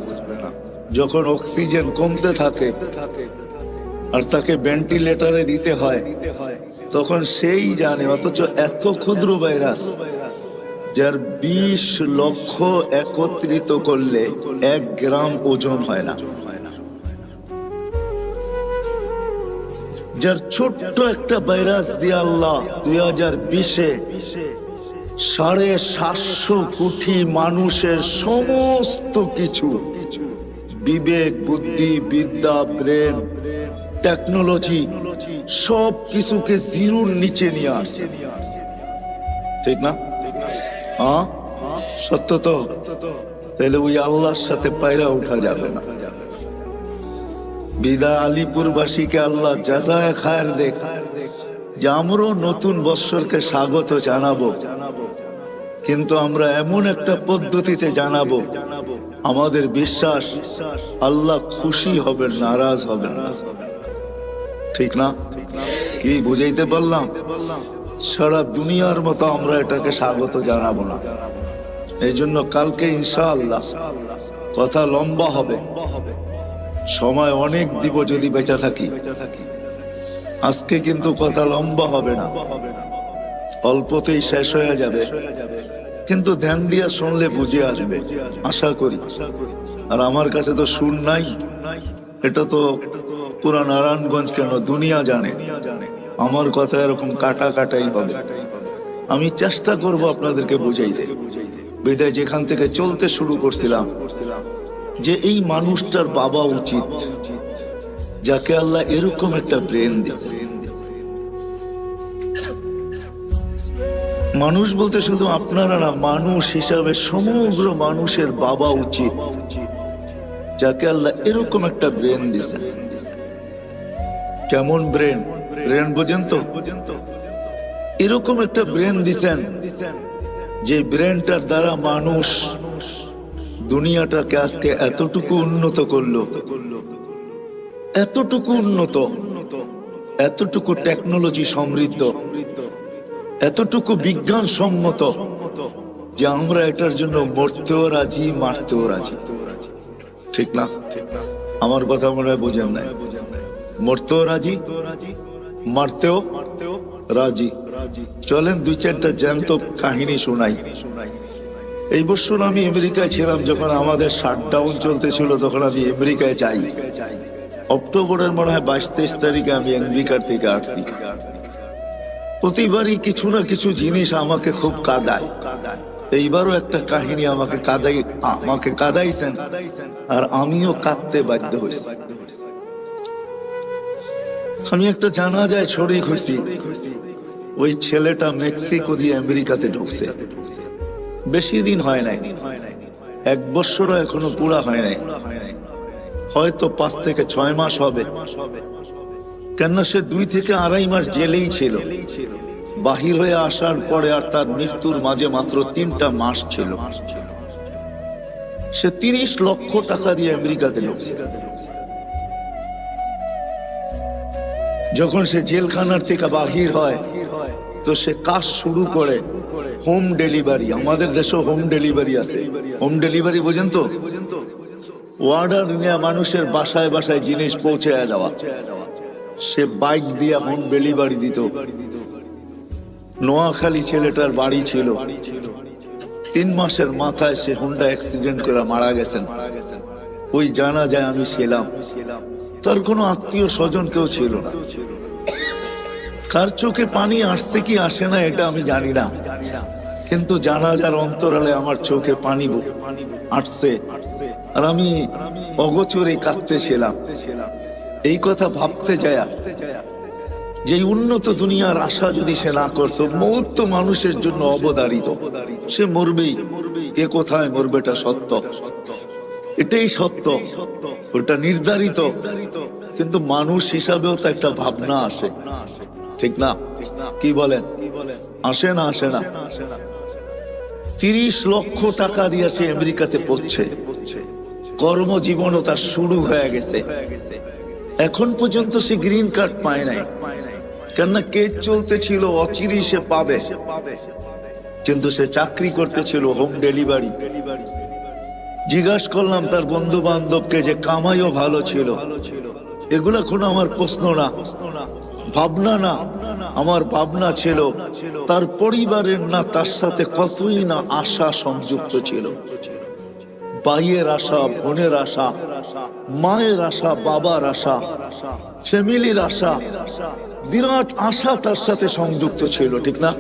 যখন অক্সিজেন কমতে থাকে আর তাকে ভেন্টিলেটরে দিতে হয়, তখন সেই জানে। অথচ এত ক্ষুদ্র ভাইরাস যার 20 লক্ষ একত্রিত করলে 1 গ্রাম ওজন হয় না, যার ছোট্ট একটা ভাইরাস দিয়ে আল্লাহ 2020-এ 750 কোটি মানুষের সমস্ত কিছু, বিবেক, বুদ্ধি, বিদ্যা, ব্রেন, টেকনোলজি, সব কিছুকে জিরোর নিচে নিয়ে আসে। ঠিক না? হ্যাঁ, সত্য তো। তাহলে ওই আল্লাহর সাথে পায়রা উঠা যাবে না। বিদায় আলিপুরবাসীকে আল্লাহ জাযায়ে খায়ের দেখ যে আমরাও নতুন বৎসরকে স্বাগত জানাবো, কিন্তু আমরা এমন একটা পদ্ধতিতে জানাবো আমাদের বিশ্বাস আল্লাহ খুশি হবেন, নারাজ হবেন না। ঠিক না? কি বুঝাইতে পারলাম? সারা দুনিয়ার মতো আমরা এটাকে স্বাগত জানাবো না। এই জন্য কালকে ইনশাআল্লাহ কথা লম্বা হবে, সময় অনেক দিব যদি বেঁচে থাকি। আজকে কিন্তু কথা লম্বা হবে না, অল্পতেই শেষ হয়ে যাবে, কিন্তু ধ্যান দিয়া শুনলে বুঝে আসবে আশা করি। আর আমার কাছে তো সুর নাই, এটা তো পুরা নারায়ণগঞ্জ কেন দুনিয়া জানে আমার কথা এরকম কাটা কাটাই হবে। আমি চেষ্টা করব আপনাদেরকে বুঝাইতে। বিদায় যেখান থেকে চলতে শুরু করছিলাম যে এই মানুষটার বাবা উচিত, যাকে আল্লাহ এরকম একটা ব্রেন দিছে। মানুষ বলতে শুধু আপনারা না, মানুষ হিসাবে সমগ্র মানুষের বাবা উচিত, যাকে আল্লাহ এরকম একটা ব্রেন দিছে। কেমন ব্রেন? ব্রেন বোঝেন তো? এরকম একটা ব্রেন দিছেন যে ব্রেনটার দ্বারা মানুষ দুনিয়াটাকে আজকে এতটুকু উন্নত করলো, এতটুকু উন্নত, এতটুকু টেকনোলজি সমৃদ্ধ, এতটুকু বিজ্ঞান সম্মত যে আমরা এটার জন্য মরতেও রাজি, মারতেও রাজি। ঠিক না? আমার কথা মনে হয় বোঝেন নাই। মরতেও রাজি, মারতেও রাজি। চলেন 2-4টা জ্যান্ত কাহিনী শোনাই। এই বছর আমি আমেরিকায় ছিলাম, যখন আমাদের শাটডাউন চলতেছিল তখন আমি আমেরিকায় যাই। অক্টোবরের মনে হয় 22-23 তারিখে আমি আমেরিকার থেকে আসছি। প্রতিবারই কিছু না কিছু জিনিস আমাকে খুব কাঁদায়। এইবারও একটা কাহিনী আমাকে কাঁদাইছেন, আর আমিও কাঁদতে বাধ্য হয়েছি। আমি একটা জানাজায় শরীক হয়েছি। ওই ছেলেটা মেক্সিকো দিয়ে আমেরিকাতে ঢুকছে, বেশি দিন হয় নাই, 1 বছরও এখনো পুরা হয় নাই, হয়তো 5 থেকে 6 মাস হবে। কেননা সে 2 থেকে 2.5 মাস জেলেই ছিল। বাহির হয়ে আসার পরে আর তার মৃত্যুর মাঝে মাত্র 3টা মাস ছিল। সে 30 লক্ষ টাকা দিয়ে আমেরিকাতে ঢুকছে। যখন সে জেলখানার থেকে বাহির হয় তো সে কাজ শুরু করে হোম ডেলিভারি। আমাদের দেশে হোম ডেলিভারি আছে। হোম ডেলিভারি বোঝেন তো? অর্ডার নিয়ে মানুষের বাসায় বাসায় জিনিস পৌঁছে দেওয়া। সে বাইক দিয়ে হোম ডেলিভারি দিত। নোয়াখালী ছেলেটার বাড়ি ছিল, 3 মাসের মাথায় সে হুন্ডা অ্যাক্সিডেন্ট করে মারা গেছেন। ওই জানাজায় আমি ছিলাম। তার কোনো আত্মীয় স্বজন কেউ ছিল না। কার চোখে পানি আসছে কি আসে না এটা আমি জানি না, কিন্তু জানাজার অন্তরালে আমার চোখে পানি আসছে, আর আমি অগোচরে কাঁদতেছিলাম। এই কথা ভাবতে যায় যে উন্নত দুনিয়ার আশা যদি সে না করতো, মৌত তো মানুষের জন্য অবধারিত, সে মরবেই। কে কোথায় মরবে এটা সত্য, এটাই সত্য, ওটা নির্ধারিত। কিন্তু মানুষ হিসাবেও তো একটা ভাবনা আসে, ঠিক না? কি বলেন? আসে না? আসে না? 30 লক্ষ টাকা দিয়ে সে আমেরিকাতে পড়ছে, কর্মজীবনও তার শুরু হয়ে গেছে। এখন পর্যন্ত সে গ্রিন কার্ড পায় নাই, কেননা কেস চলতেছিল, অচিরেই সে পাবে। কিন্তু সে চাকরি করতেছিল হোম ডেলিভারি। জিজ্ঞাসা করলাম তার বন্ধু বান্ধবকে যে কামাইও ভালো ছিল। এগুলা কোনো আমার প্রশ্ন না, ভাবনা না। আমার ভাবনা ছিল তার পরিবারের না তার সাথে কতই না আশা সংযুক্ত ছিল। ভাইয়ের আশা, বোনের আশা, মায়ের আশা, বাবার আশা, ফ্যামিলির আশা, বিরাট আশা তার সাথে সংযুক্ত ছিল, ঠিক না?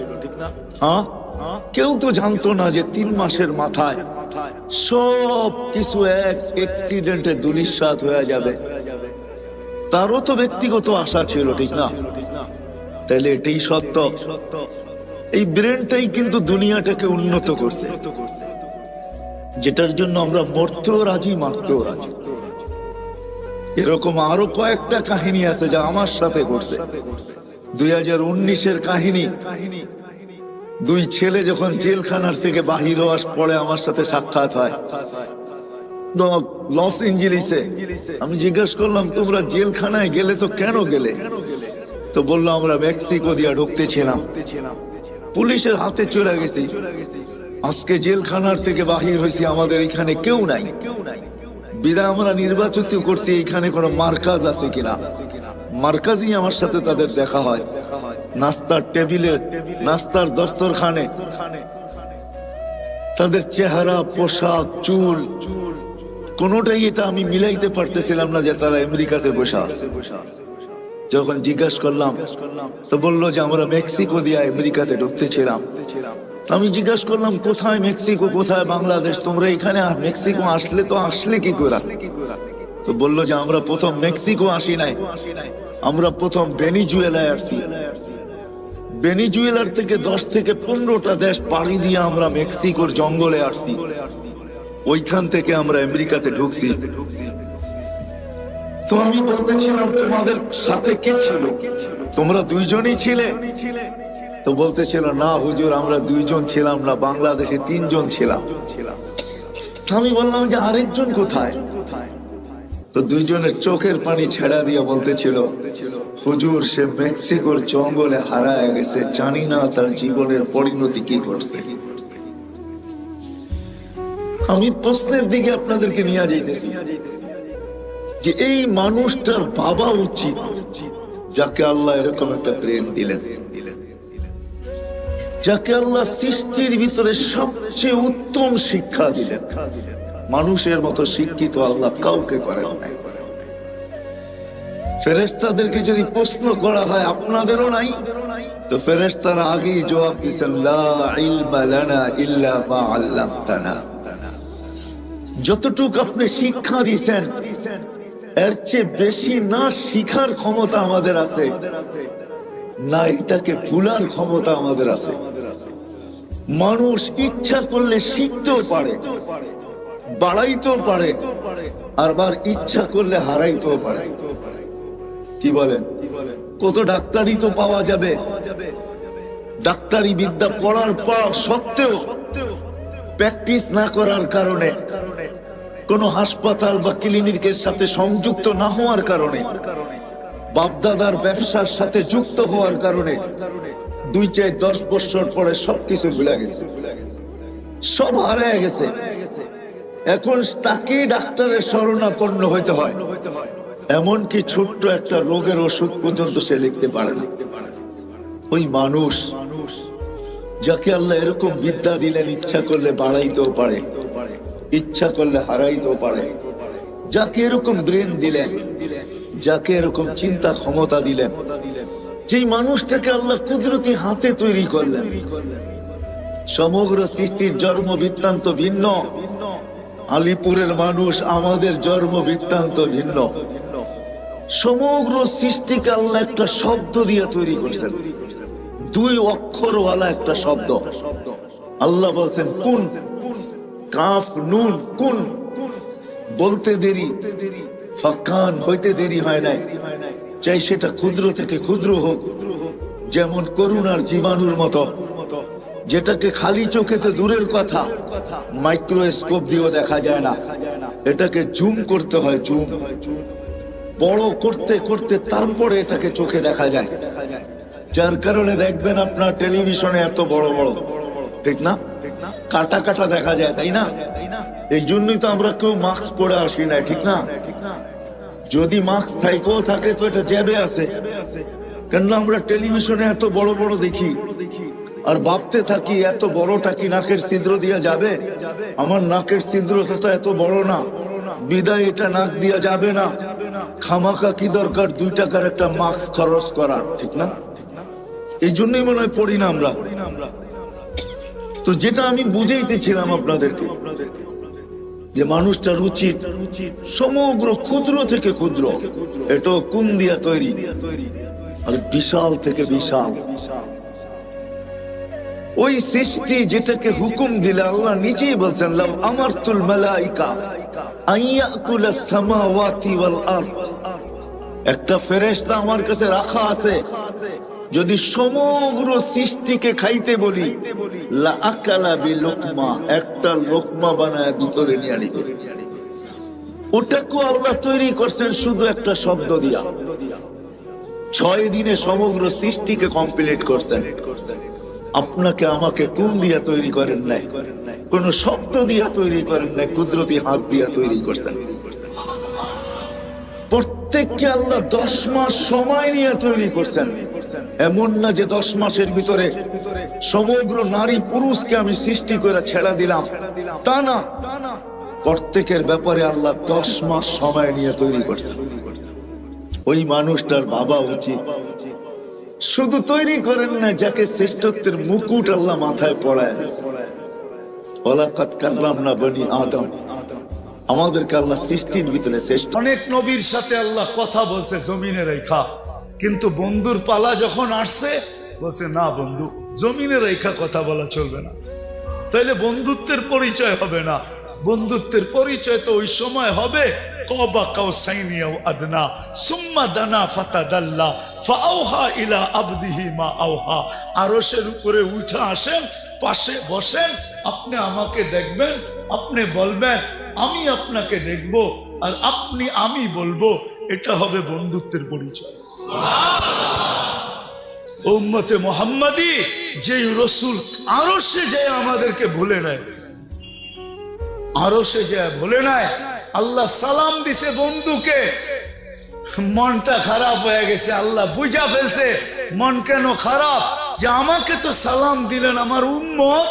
হ্যাঁ, কেউ তো জানতো না যে 3 মাসের মাথায় সব কিছু এক অ্যাক্সিডেন্টে ধূলিসাৎ হয়ে যাবে। তারও তো ব্যক্তিগত আশা ছিল, ঠিক না? তাহলে এটাই সত্য। এই ব্রেনটাই কিন্তু দুনিয়াটাকে উন্নত করছে, যেটার জন্য আমরা মরতেও রাজি, মারতেও রাজি। এরকম আরো কয়েকটা কাহিনী আছে যা আমার সাথে ঘটছে। 2019-এর কাহিনী। 2 ছেলে যখন জেলখানার থেকে বাহির হওয়ার পরে আমার সাথে সাক্ষাৎ হয় লস এঞ্জেলিসে। আমি জিজ্ঞেস করলাম, তোমরা জেলখানায় গেলে তো কেন গেলে? তো বললো, আমরা মেক্সিকো দিয়ে ঢুকতেছিলাম, পুলিশের হাতে চলে গেছি। আজকে জেলখানার থেকে বাহির হয়েছি, আমাদের এখানে কেউ নাই। বিদায় আমরা নির্বাচিত করছি এখানে কোনো মার্কাজ আছে কিনা। মার্কাজই আমার সাথে তাদের দেখা হয়, নাস্তার টেবিলে, নাস্তার দস্তরখানে। তাদের চেহারা, পোশাক, চুল, কোনোটাই এটা আমি মিলাইতে পারতেছিলাম না যে তারা আমেরিকাতে বসে আছে। যখন জিজ্ঞাসা করলাম তো বললো যে আমরা মেক্সিকো দিয়ে আমেরিকাতে ঢুকতেছিলাম। আমি জিজ্ঞাসা করলাম, কোথায় মেক্সিকো, কোথায় বাংলাদেশ? তোমরা এখানে মেক্সিকো আসলে তো আসলে কি করে? তো বললো যে আমরা প্রথম মেক্সিকো আসি নাই, আমরা প্রথম ভেনিজুয়েলায় আসছি। ভেনিজুয়েলার থেকে 10 থেকে 15টা দেশ পাড়ি দিয়ে আমরা মেক্সিকোর জঙ্গলে আসছি। ওইখান থেকে আমরা আমেরিকাতে ঢুকছি। তো আমি বলতেছিলাম, তোমাদের সাথে কে ছিল? তোমরা 2 জনই ছিলে? তো বলতেছিল, না হুজুর, আমরা 2 জন ছিলাম না, বাংলাদেশে 3 জন ছিলাম। আমি বললাম যে আরেকজন কোথায়? তো 2 জনের চোখের পানি ছেড়া দিয়ে বলতেছিল, হুজুর, সে মেক্সিকোর জঙ্গলে হারায় গেছে, জানি না তার জীবনের পরিণতি কি করছে। আমি প্রশ্নের দিকে আপনাদেরকে নিয়ে যাইতেছি যে এই মানুষটার ভাবা উচিত যাকে আল্লাহ এরকম একটা ব্রেন দিলেন, যাকে আল্লাহ সৃষ্টির ভিতরে সবচেয়ে উত্তম শিক্ষা দিলেন। মানুষের মতো শিক্ষিত আল্লাহ কাউকে করেন নাই। ফেরেশতাদেরকে যদি প্রশ্ন করা হয় আপনাদেরও নাই, তো ফেরেশতারা আগেই জবাব দিয়েছেন, লা ইলমা লানা ইল্লা মা আল্লামতানা। যতটুকু আপনি শিক্ষা দিয়েছেন এর চেয়ে বেশি না শিখার ক্ষমতা আমাদের আছে, না এটাকে ভুলার ক্ষমতা আমাদের আছে। মানুষ ইচ্ছা করলে শিখতেও পারে, বাড়াইতেও পারে, আবার ইচ্ছা করলে হারাইতেও পারে। কি বলেন? কত ডাক্তারি তো পাওয়া যাবে, ডাক্তারি বিদ্যা পড়ার পর সত্ত্বেও প্র্যাকটিস না করার কারণে, কোন হাসপাতাল বা ক্লিনিকের সাথে সংযুক্ত না হওয়ার কারণে, বাপদাদার ব্যবসার সাথে যুক্ত হওয়ার কারণে 2-10 বছর পরে সবকিছু ভুলে গেছে, সব হারিয়ে গেছে। এখন তাকেই ডাক্তারের শরণাপন্ন হইতে হয়। এমনকি ছোট্ট একটা রোগের ওষুধ পর্যন্ত সে লিখতে পারে না। ওই মানুষ যাকে আল্লাহ এরকম বিদ্যা দিলেন, ইচ্ছা করলে বাড়াইতেও পারে, ইচ্ছা করলে হারাইতেও পারে। যাকে এরকম ব্রেন দিলেন, যাকে এরকম চিন্তা ক্ষমতা দিলেন, যেই মানুষটাকে আল্লাহ কুদরতি হাতে তৈরি করলেন। সমগ্র সৃষ্টির জন্ম বৃত্তান্ত ভিন্ন। আলিপুরের মানুষ, আমাদের জন্ম বৃত্তান্ত ভিন্ন। সমগ্র সৃষ্টিকে আল্লাহ একটা শব্দ দিয়ে তৈরি করছেন, 2 অক্ষরওয়ালা একটা শব্দ। আল্লাহ বলছেন কুন, কাফ নুন কুন। বলতে দেরি, ফাকান হইতে দেরি হয় নাই। চাই সেটা ক্ষুদ্র থেকে ক্ষুদ্র হোক, যেমন করুণার জীবাণুর মতো, যেটাকে খালি চোখে তো দূরের কথা, মাইক্রোস্কোপ দিয়েও দেখা যায় না। এটাকে জুম করতে হয়, জুম বড় করতে করতে তারপরে এটাকে চোখে দেখা যায়। যার কারণে দেখবেন আপনার টেলিভিশনে এত বড় বড়, ঠিক না, কাটা কাটা দেখা যায়, তাই না? এই জন্যই তো আমরা কেউ মাস্ক পরে আসি না, ঠিক না? যদি মাস্ক থাইকেও থাকে তো এটা জ্যাবে আছে, কেননা আমরা টেলিভিশনে এত বড় বড় দেখি আর ভাবতে থাকি এত বড়টা কি নাকের ছিদ্র দিয়ে যাবে? আমার নাকের ছিদ্রটা তো এত বড় না, বিদায় এটা নাক দিয়া যাবে না। খামাখা কি দরকার 2 টাকার একটা মাস্ক খরচ করার, ঠিক না? এই জন্যই মনে হয় পড়ি না আমরা। তো যেটা আমি বুঝাইতেছিলাম আপনাদেরকে, যে মানুষটার উচিত সমগ্র ক্ষুদ্র থেকে ক্ষুদ্র, এটা কোন দিয়া তৈরি, আর বিশাল থেকে বিশাল ওই সৃষ্টি যেটাকে হুকুম দিলে আল্লাহ নিজেই বলছেন লাউ আমারতুল মালাইকা আইয়াকুলাস সামাওয়াতি ওয়াল আরদ। একটা ফেরেশতা আমার কাছে রাখা আছে, যদি সমগ্র সৃষ্টিকে খাইতে বলি, লা আকালা বিলুকমা, একটা লোকমা বানায় ভিতরে নিয়ে নিবে। ওটাকে আল্লাহ তৈরি করছেন শুধু একটা শব্দ দিয়া। 6 দিনে সমগ্র সৃষ্টিকে কমপ্লিট করছেন। আপনাকে আমাকে কোন দিয়া তৈরি করেন নাই, কোন শব্দ দিয়া তৈরি করেন নাই, কুদরতি হাত দিয়া তৈরি করছেন। প্রত্যেককে আল্লাহ 10 মাস সময় নিয়ে তৈরি করছেন। এমন না যে 10 মাসের ভিতরে সমগ্র নারী পুরুষকে আমি সৃষ্টি করে ছেড়ে দিলাম, তা না। প্রত্যেকের ব্যাপারে আল্লাহ 10 মাস সময় নিয়ে তৈরি করছেন। ওই মানুষটার বাবা উচিত শুধু তৈরি করেন না, যাকে শ্রেষ্ঠত্বের মুকুট আল্লাহ মাথায় পড়ায় দিয়েছেন। ওয়ালাকাদ কাররামনা বনি আদম, আমাদেরকে আল্লাহ সৃষ্টির ভিতরে শ্রেষ্ঠ। অনেক নবীর সাথে আল্লাহ কথা বলছে জমিনে রেখা, কিন্তু বন্ধুর পালা যখন আসছে বলছে না বন্ধু, জমিনে রেখা কথা বলা চলবে না, তাইলে বন্ধুত্বের পরিচয় হবে না। বন্ধুত্বের পরিচয় তো ওই সময় হবে কবা কাউসাইনি আও আদনা সুম্মা দানা ফাতাদাল্লা ফাআওহা ইলা আবদিহি মা আওহা। আরশের উপরে উঠে আসেন, পাশে বসেন, আপনি আমাকে দেখবেন, আপনি বলবেন আমি আপনাকে দেখব, আর আপনি আমি বলবো। এটা হবে বন্ধুত্বের পরিচয়। উম্মতে মুহাম্মাদি যে রসুল আরশে যায় আমাদেরকে ভুলে নেয়, আরশে যায় ভুলে নেয়। আল্লাহ সালাম দিছে বন্ধুকে, মনটা খারাপ হয়ে গেছে, আল্লাহ বুঝা ফেলছে মন কেন খারাপ, যে আমাকে তো সালাম দিলেন আমার উম্মত।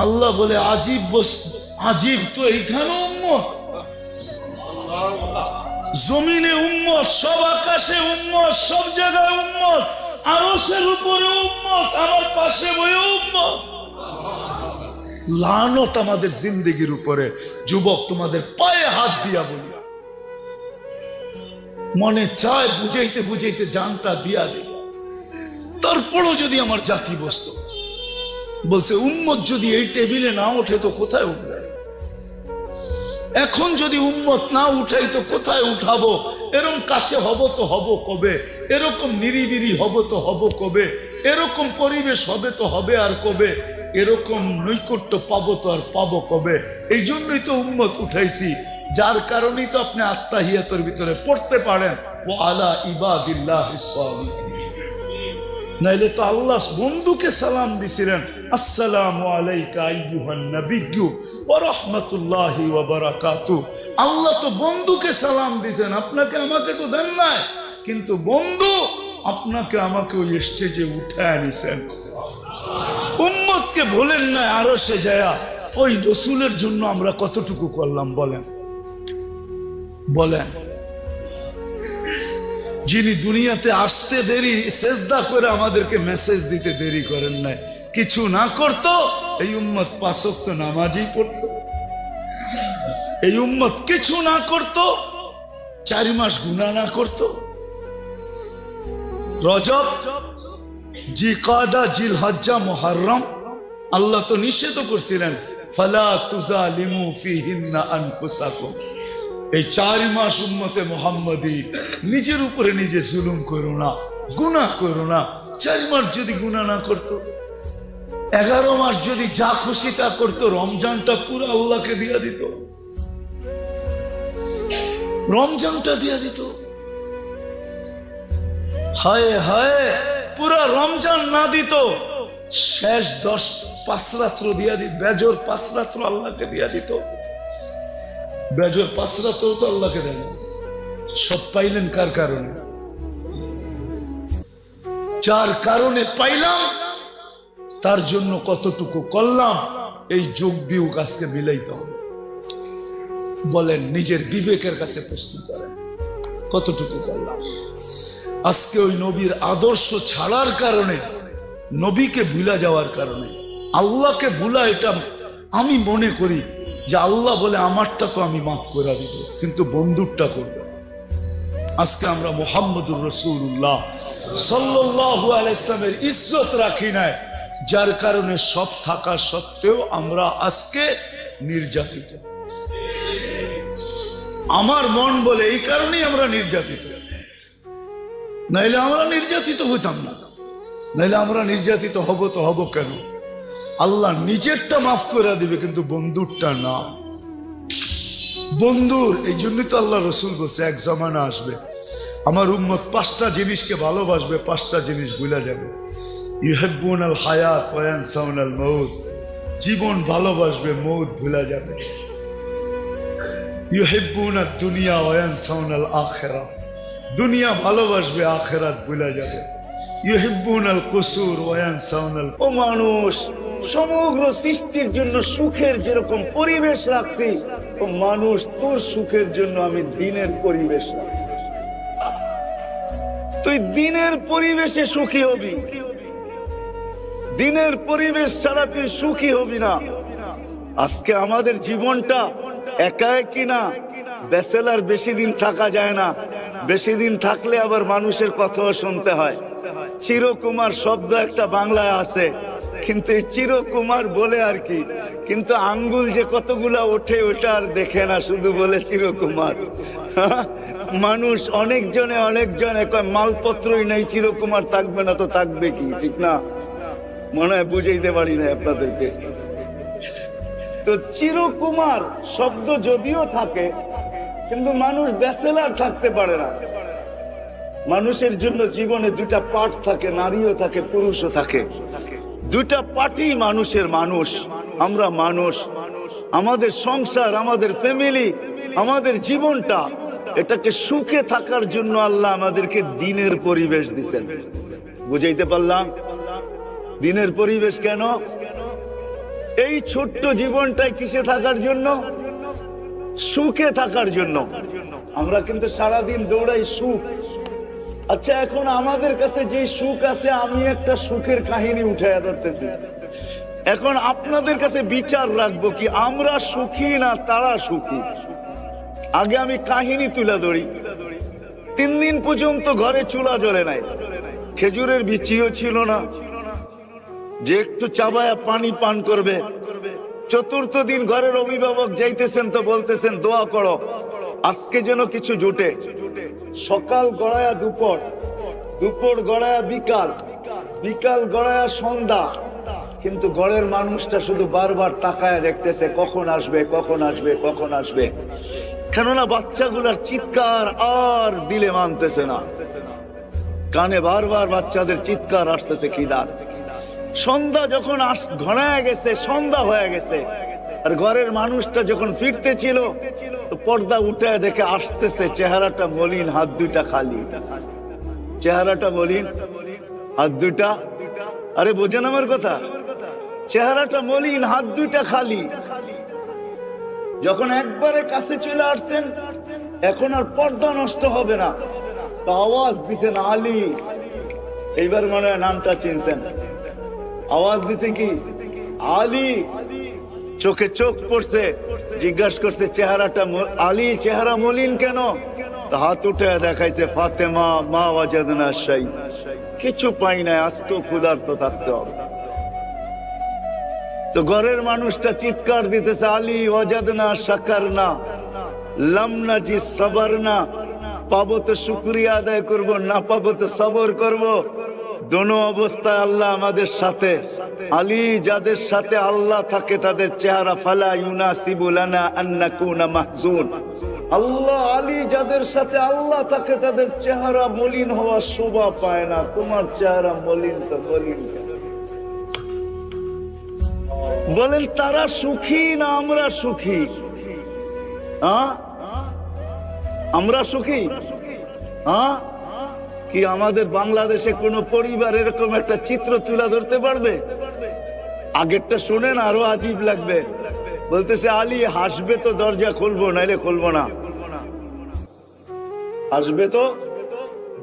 আল্লাহ বলে আজীব আজীব, তো এইখানে উম্মত, জমিনে উম্মত, সব আকাশে উম্মত, সব জায়গায় উম্মত, আরশের উপরে উম্মত, আমার পাশে বয়ে উম্মত। লানত আমাদের জিন্দেগির উপরে। যুবক, তোমাদের পায়ে হাত দিয়া বলি, মনে চায় বুঝাইতে বুঝাইতে জানটা দিয়া দে। তারপরও যদি আমার জাতি বসত, বলছে উম্মত যদি এই টেবিলে না ওঠে তো কোথায় উঠবে? এখন যদি উম্মত না উঠাই তো কোথায় উঠাবো? এরকম কাছে হব তো হব কবে? এরকম নিরিবিরি হব তো হব কবে? এরকম পরিবেশ হবে তো হবে আর কবে? এরকম নৈকট্য পাবো তো আর পাবো কবে? এই জন্যই তো উম্মত উঠাইছি, যার কারণেই তো আপনি আত্তাহিয়াতের ভিতরে পড়তে পারেন ও আলা ইবাদিল্লাহিস সালিহিন। নাইলে তো আল্লাহ বন্ধুকে সালাম দিছিলেন, আসসালামু আলাইকা আইয়ুহান নাবিয়্যু ওয়া রাহমাতুল্লাহি ওয়া বারাকাতুহু। আল্লাহ তো বন্ধুকে সালাম দিছেন, আপনাকে আমাকে তো দেন নাই। কিন্তু বন্ধু আপনাকে আমাকে ওই স্টেজে উঠায় নিছেন। উম্মতকে বলেন না আরো সে যায়া ওই রসুলের জন্য আমরা কতটুকু করলাম বলেন বলেন। যিনি দুনিয়াতে আসতে দেরি সেজদা করে আমাদেরকে মেসেজ দিতে দেরি করেন নাই, কিছু না করতো এই উম্মত 5 ওয়াক্ত নামাজই পড়তো। এই উম্মত কিছু না করতো, 4 মাস গুনাহ না করতো। রজব, জিকাদা, জিলহজ্জা, মুহররম আল্লাহ তো নিষেধ করছিলেন, ফালা তুজালিমু ফিহিন্না আনফুসাকুম। এই 4 মাস উম্মতে মুহাম্মাদি নিজের উপরে নিজে জুলুম করো না, গুনাহ করো না। 4 মাস যদি গুনাহ না করতো, 11 মাস যদি যা খুশি তা করতো, রমজানটা পুরো আল্লাহকে দিয়া দিত, রমজানটা দিয়া দিত। হায় হায়, পুরা রমজান না দিত, শেষ 5 রাত্র দিয়া দিত, বেজর 5 রাত্র আল্লাহকে দিয়া দিত। বেজর 5 রাত্র তো আল্লাহকে দেন। সব পাইলেন কার কারণে? যার কারণে পাইলাম তার জন্য কতটুকু করলাম, এই যোগ বিয়োগ আজকে মিলাইতে হবে। বলেন, নিজের বিবেকের কাছে প্রশ্ন করেন, কতটুকু করলাম? আজকে ওই নবীর আদর্শ ছাড়ার কারণে, নবীকে ভুলা যাওয়ার কারণে, আল্লাহকে ভুলা, এটা আমি মনে করি যে আল্লাহ বলে আমারটা তো আমি মাফ করে দিব, কিন্তু বন্ধুরটা করবে। আজকে আমরা মুহাম্মদুর রাসূলুল্লাহ সাল্লাল্লাহু আলাইহি ইসলামের ইজ্জত রাখি নাই, যার কারণে সব থাকা সত্ত্বেও আমরা আজকে নির্যাতিত। আমার মন বলে এই কারণেই আমরা নির্যাতিত, নাইলে আমরা নির্যাতিত হইতাম না। নাইলে আমরা নির্যাতিত হব তো হব কেন? আল্লাহ নিজেরটা মাফ করে দিবে, কিন্তু বন্ধুরটা না। বন্ধুর এই জন্যই তো আল্লাহ রসুল বলছে, এক জমানা আসবে আমার উম্মত 5টা জিনিসকে ভালোবাসবে, 5টা জিনিস ভুলা যাবে। ইউহিব্বুনাল হায়াত ওয়া ইয়ানসাউনাল মাউত, জীবন ভালোবাসবে, মৌত ভুলা যাবে। ইউহিব্বুনাদ দুনিয়া ওয়া ইয়ানসাউনাল আখিরাহ, দুনিয়া ভালোবাসবে, আখিরাত ভুলা যাবে। ইউহিব্বুনাল কুসুর ওয়া ইয়ানসাউনাল। ও মানুষ, সমগ্র সৃষ্টির জন্য সুখের যেরকম পরিবেশ রাখছি, ও মানুষ তোর সুখের জন্য আমি দিনের পরিবেশ রাখছি। তুই দিনের পরিবেশে সুখী হবি, দিনের পরিবেশ ছাড়া তুই সুখী হবি না। আজকে আমাদের জীবনটা একা একই না, ব্যাচেলার বেশি দিন থাকা যায় না, বেশি দিন থাকলে আবার মানুষের কথাও শুনতে হয়। চিরকুমার শব্দ একটা বাংলায় আছে, কিন্তু এই চিরকুমার বলে আর কি, কিন্তু আঙ্গুল যে কতগুলা ওঠে ওটা আর দেখে না, শুধু বলে চিরকুমার। মানুষ অনেকজনে কয় মালপত্রই নেই, চিরকুমার থাকবে না তো থাকবে কি? ঠিক না? মনে হয় বুঝাইতে পারি না আপনাদেরকে। তো চিরকুমার শব্দ যদিও থাকে, কিন্তু মানুষ ব্যাচেলার থাকতে পারে না। মানুষের জন্য জীবনে 2টা পার্ট থাকে, নারীও থাকে, পুরুষও থাকে। 2টা পার্টই মানুষের। মানুষ, আমরা মানুষ, আমাদের সংসার, আমাদের ফ্যামিলি, আমাদের জীবনটা, এটাকে সুখে থাকার জন্য আল্লাহ আমাদেরকে দিনের পরিবেশ দিছেন। বুঝাইতে পারলাম? দিনের পরিবেশ কেন? এই ছোট্ট জীবনটাই কিসে থাকার জন্য? সুখে থাকার জন্য। আমরা কিন্তু সারাদিন দৌড়াই সুখ। আচ্ছা, এখন আমাদের কাছে যে সুখ আছে, আমি একটা সুখের কাহিনী উঠাইয়া ধরতেছি। এখন আপনাদের কাছে বিচার রাখবো কি আমরা সুখী না তারা সুখী? আগে আমি কাহিনী তুলে ধরি। 3 দিন পর্যন্ত ঘরে চুলা জ্বলে নাই, খেজুরের বিচিও ছিল না যে একটু চাবায়া পানি পান করবে। 4র্থ দিন ঘরের অভিভাবক যাইতেছেন তো বলতেছেন, দোয়া করো আজকে যেন কিছু জুটে। সকাল গড়ায়া দুপুর, দুপুর গড়ায়া বিকাল, বিকাল গড়ায়া সন্ধ্যা, কিন্তু ঘরের মানুষটা শুধু বারবার তাকায়া দেখতেছে কখন আসবে, কখন আসবে, কখন আসবে। কেননা বাচ্চাগুলার চিৎকার আর দিলে মানতেছে না, কানে বারবার বাচ্চাদের চিৎকার আসতেছে খিদার। সন্ধ্যা যখন ঘনায় গেছে, সন্ধ্যা হয়ে গেছে, আর ঘরের মানুষটা যখন ফিরতে ছিল, পর্দা উঠে দেখে আসতেছে চেহারাটা মলিন, হাত 2টা খালি। চেহারাটা মলিন, হাত দুটা, আরে বোঝেন আমার কথা, চেহারাটা মলিন, হাত দুইটা খালি। যখন একবারে কাছে চলে আসছেন, এখন আর পর্দা নষ্ট হবে না, তো আওয়াজ দিছেন আলী। এইবার মনে হয় নামটা চিনছেন। আওয়াজ দিছে কি আলী, চোখে চোখ পড়ছে, জিজ্ঞাসা করছে চেহারাটা আলী, চেহারা মলিন কেন? তো হাত উঠে দেখাইছে ফাতেমা মা ওয়াজাদনা শাই, কিছু পাই নাই, আজকেও ক্ষুধার্ত থাকতে হবে। তো ঘরের মানুষটা চিৎকার দিতেছে আলী ওয়াজাদনা শাকারনা লাম নাজি সাবারনা, পাবো তো শুকরিয়া আদায় করব, না পাবো তো সবর করব। দোনো অবস্থায় আল্লাহ আমাদের সাথে। আলী, যাদের সাথে আল্লাহ থাকে তাদের চেহারা ফালা ইউনাসিবু লানা আন নাকুনা মাহজুন। আল্লাহ আলী, যাদের সাথে আল্লাহ থাকে তাদের চেহারা মলিন হওয়া শোভা পায় না। তোমার চেহারা মলিন তো মলিন। বলেন তারা সুখী না আমরা সুখী? আমরা সুখী? কি আমাদের বাংলাদেশে কোন পরিবার এরকম একটা চিত্র তুলে ধরতে পারবে? আগেরটা শুনেন, আরো আজীব লাগবে। বলতেছে আলী হাসবে তো দরজা খুলবো, নাইলে খুলবো না। হাসবে তো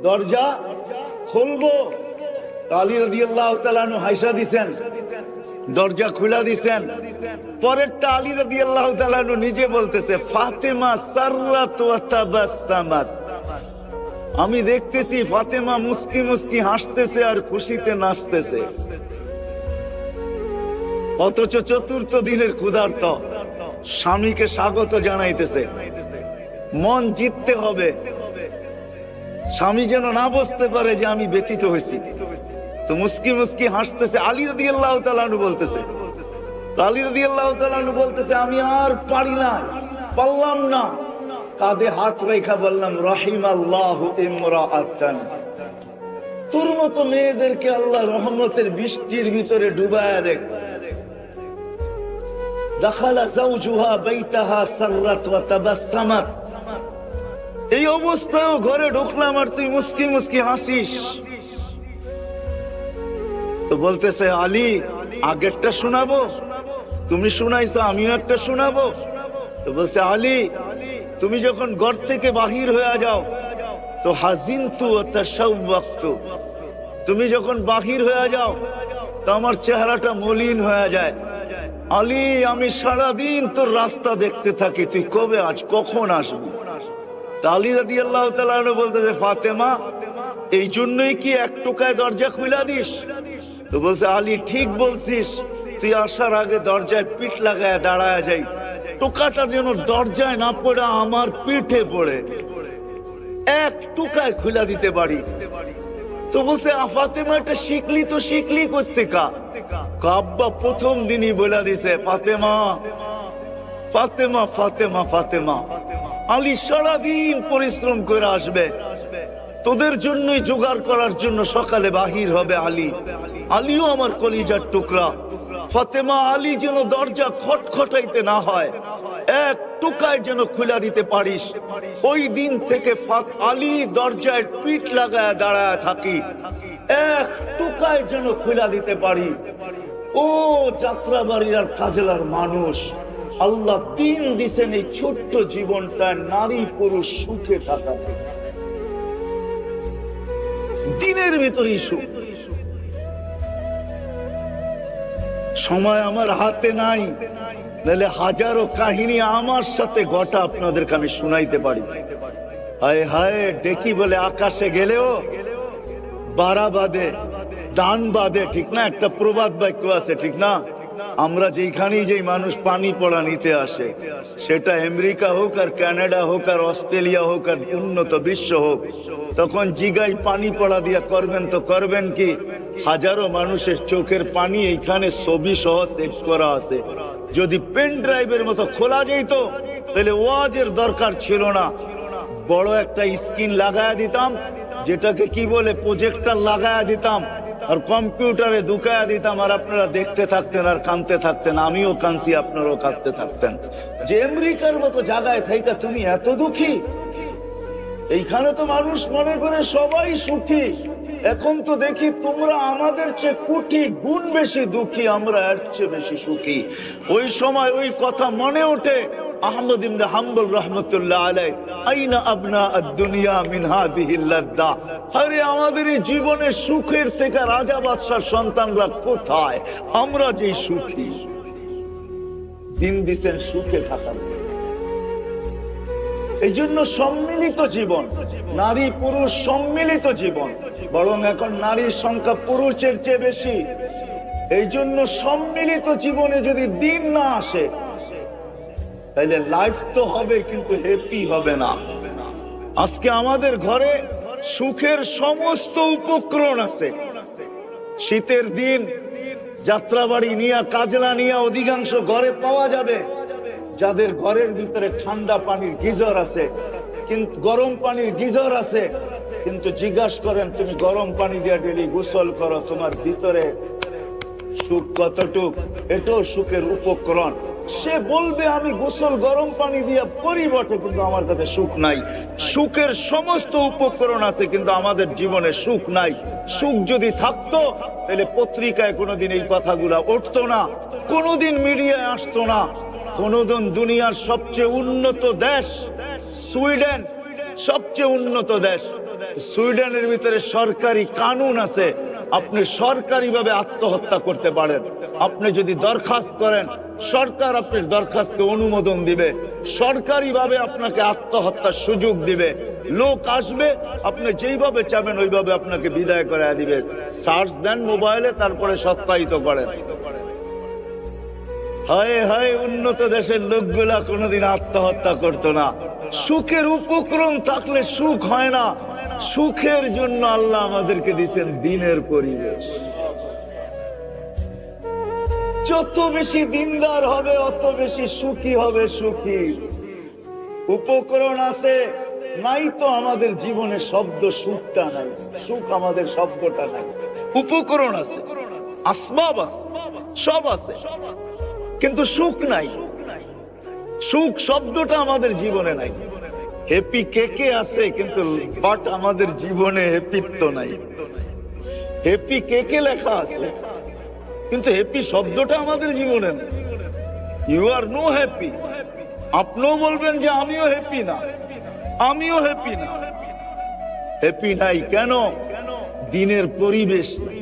দরজা খুলবো। আলী রাদিয়াল্লাহু তাআলা আনহু হাইসা দিছেন, দরজা খুলা দিছেন। পরেরটা আলী রাদিয়াল্লাহু তাআলা আনহু নিজে বলতেছে ফাতেমা সাররাত ওয়া তাবাসসামাত, আমি দেখতেছি ফাতেমা মুস্কি মুস্কি হাসতেছে আর খুশিতে নাচতেছে। অথচ চতুর্থ দিনের ক্ষুধার্ত স্বামীকে স্বাগত জানাইতেছে। মন জিততে হবে, স্বামী যেন না বুঝতে পারে যে আমি ব্যথিত হয়েছি। তো মুস্কি মুস্কি হাসতেছে। আলী রাদিয়াল্লাহু তাআলা আনহু বলতেছে, আলী রাদিয়াল্লাহু তাআলা আনহু বলতেছে আমি আর পারি না, পারলাম না। কাঁধে হাত রেখা বললাম রাহিমাল্লাহু ইমরাআতান, তোর মতো মেয়েদেরকে আল্লাহ রহমতের বৃষ্টির ভিতরে ডুবায়া দেখ। দাখালা যাওজুহা বাইতাহা সাররাত ওয়া তাবাসসামাত, এই অবস্থায় ঘরে ঢুকলাম আর তুই মুস্কি মুস্কি হাসিস। তো বলতেছে আলী আগেরটা শোনাবো, তুমি শুনাইছো আমিও একটা শোনাবো। তো বলছে আলী তুমি যখন ঘর থেকে বাহির হয়ে যাও তো হাজিনতু ওয়া তাশাওয়াকতু, তুমি যখন বাহির হয়ে যাও তো আমার চেহারাটা মলিন হয়ে যায়। আলী আমি সারাদিন তোর রাস্তা দেখতে থাকি, তুই কবে আজ কখন আসবি? আলী রাদিয়াল্লাহু তাআলা বলতেছে ফাতেমা এই জন্যই কি এক টোকায় দরজা খুলে দিস? তো বলছে আলী ঠিক বলছিস, তুই আসার আগে দরজায় পিঠ লাগায় দাঁড়ায় যাই, টোকাটা যেন দরজায় না পড়ে আমার পিঠে পড়ে, এক টোকায় খুলে দিতে পারি। তো বলছে ফাতেমা এটা শিখলি তো শিখলি করতে কা? আব্বা প্রথম দিনই বলে দিছে ফাতেমা ফাতেমা ফাতেমা ফাতেমা। আলী সারাদিন পরিশ্রম করে আসবে, তোদের জন্যই জোগাড় করার জন্য সকালে বাহির হবে আলী। আলীও আমার কলিজার টুকরা। ফাতেমা আলী যেন দরজা খটখটাইতে না হয়, এক টুকায় যেন খুলে দিতে পারিস। ওই দিন থেকে আলী দরজায় পিঠ লাগায় দাঁড়ায় থাকি, এক টুকায় যেন খুলে দিতে পারি। ও যাত্রাবাড়ির আর কাজলার মানুষ, আল্লাহ দিন দিছেন এই ছোট্ট জীবনটায় নারী পুরুষ সুখে থাকা, দিনের ভিতরেই সুখ। সময় আমার হাতে নাই, নাহলে হাজারো কাহিনী আমার সাথে ঘটা আপনাদেরকে আমি শুনাইতে পারি। হায় হায় ডেকি বলে আকাশে গেলেও বাড়া বাঁধে দান বাঁধে, ঠিক না? একটা প্রবাদ বাক্য আছে, ঠিক না? আমরা যেখানেই যেই মানুষ পানি পড়া নিতে আসে, সেটা আমেরিকা হোক আর কানাডা হোক আর অস্ট্রেলিয়া হোক আর উন্নত বিশ্ব হোক, তখন জিগাই পানি পড়া দিয়া করবেন তো করবেন কি? হাজারো মানুষের চোখের পানি এইখানে ছবি সহ সেভ করা আছে। যদি পেন ড্রাইভের মতো খোলা যেত তাহলে ওয়াজের দরকার ছিল না, বড় একটা স্ক্রিন লাগায়া দিতাম, যেটাকে কি বলে প্রজেক্টর লাগায়া দিতাম, আর কম্পিউটারে ঢুকায়া দিতাম, আর আপনারা দেখতে থাকতেন আর কাঁদতে থাকতেন। আমিও কাঁদছি, আপনারাও কাঁদতে থাকতেন যে আমেরিকার মতো জায়গায় থাইকা তুমি এত দুঃখী। এইখানে তো মানুষ মনে করে সবাই সুখী। এখন তো দেখি তোমরা আমাদের চেয়ে কোটি গুণ বেশি দুঃখী, আমরা এর চেয়ে বেশি সুখী। ওই সময় ওই কথা মনে ওঠে আহমদ ইবনে হাম্বল রাহমাতুল্লাহ আলাইহি, আইনা আবনা আদ-দুনিয়া মিন হাদিহিল লাদ্দা। আরে আমাদের এই জীবনের সুখের থেকে রাজা বাদশার সন্তানরা কোথায়? আমরা যে সুখী, দিন দিছেন সুখে থাকার। এই জন্য সম্মিলিত জীবন, নারী পুরুষ সম্মিলিত জীবন, বরং এখন নারীর সংখ্যা পুরুষের চেয়ে বেশি। এই জন্য সম্মিলিত জীবনে যদি দিন না আসে তাহলে লাইফ তো হবে কিন্তু হ্যাপি হবে না। আজকে আমাদের ঘরে সুখের সমস্ত উপকরণ আছে। শীতের দিন যাত্রাবাড়ি নিয়া কাজলা নিয়া অধিকাংশ ঘরে পাওয়া যাবে। যাদের ঘরের ভিতরে ঠান্ডা পানির গিজার আছে, কিন্তু গরম পানির গিজার আছে, কিন্তু জিজ্ঞাসা করেন তুমি গরম পানি দিয়ে ডেলি গোসল করো, তোমার ভিতরে সুখ কতটুক? এটাও সুখের উপকরণ। সে বলবে আমি গোসল গরম পানি দিয়ে করি বটে, কিন্তু আমার কাছে সুখ নাই। সুখের সমস্ত উপকরণ আছে কিন্তু আমাদের জীবনে সুখ নাই। সুখ যদি থাকতো তাহলে পত্রিকায় কোনোদিন এই কথাগুলা উঠতো না, কোনোদিন মিডিয়ায় আসতো না। কোনোদিন দুনিয়ার সবচেয়ে উন্নত দেশ সুইডেন, সবচেয়ে উন্নত দেশ, সুইডেনের ভিতরে সরকারি কানুন আছে, আপনি সরকারিভাবে আত্মহত্যা করতে পারেন। আপনি যদি দরখাস্ত করেন, সরকার আপনার দরখাস্তকে অনুমোদন দিবে, সরকারিভাবে আপনাকে আত্মহত্যার সুযোগ দিবে। লোক আসবে, আপনি যেইভাবে চাবেন ওইভাবে আপনাকে বিদায় করে দিবে। সার্চ দেন মোবাইলে, তারপরে সত্যায়িত করেন। হায় হায়, উন্নত দেশের লোকগুলা কোনোদিন আত্মহত্যা করতো না। সুখের উপকরণ থাকলে সুখ হয় না। সুখের জন্য আল্লাহ আমাদেরকে দিয়েছেন দিনের পরিবেশ। যত বেশি দিনদার হবে অত বেশি সুখী হবে। সুখী উপকরণ আছে, নাই তো আমাদের জীবনে শব্দ সুখটা নাই, সুখ আমাদের শব্দটা নাই। উপকরণ আছে, আসবাব আছে, সব আছে, কিন্তু সুখ নাই। সুখ শব্দটা আমাদের জীবনে নাই। হ্যাপি কে কে আছে, কিন্তু বাট আমাদের জীবনে হ্যাপিত্ব নাই। হ্যাপি কে কে লেখা আছে, কিন্তু হ্যাপি শব্দটা আমাদের জীবনে নেই। You are no happy. আপনিও বলবেন যে আমিও হ্যাপি না, আমিও হ্যাপি না। হ্যাপি নাই কেন? দিনের পরিবেশ নাই।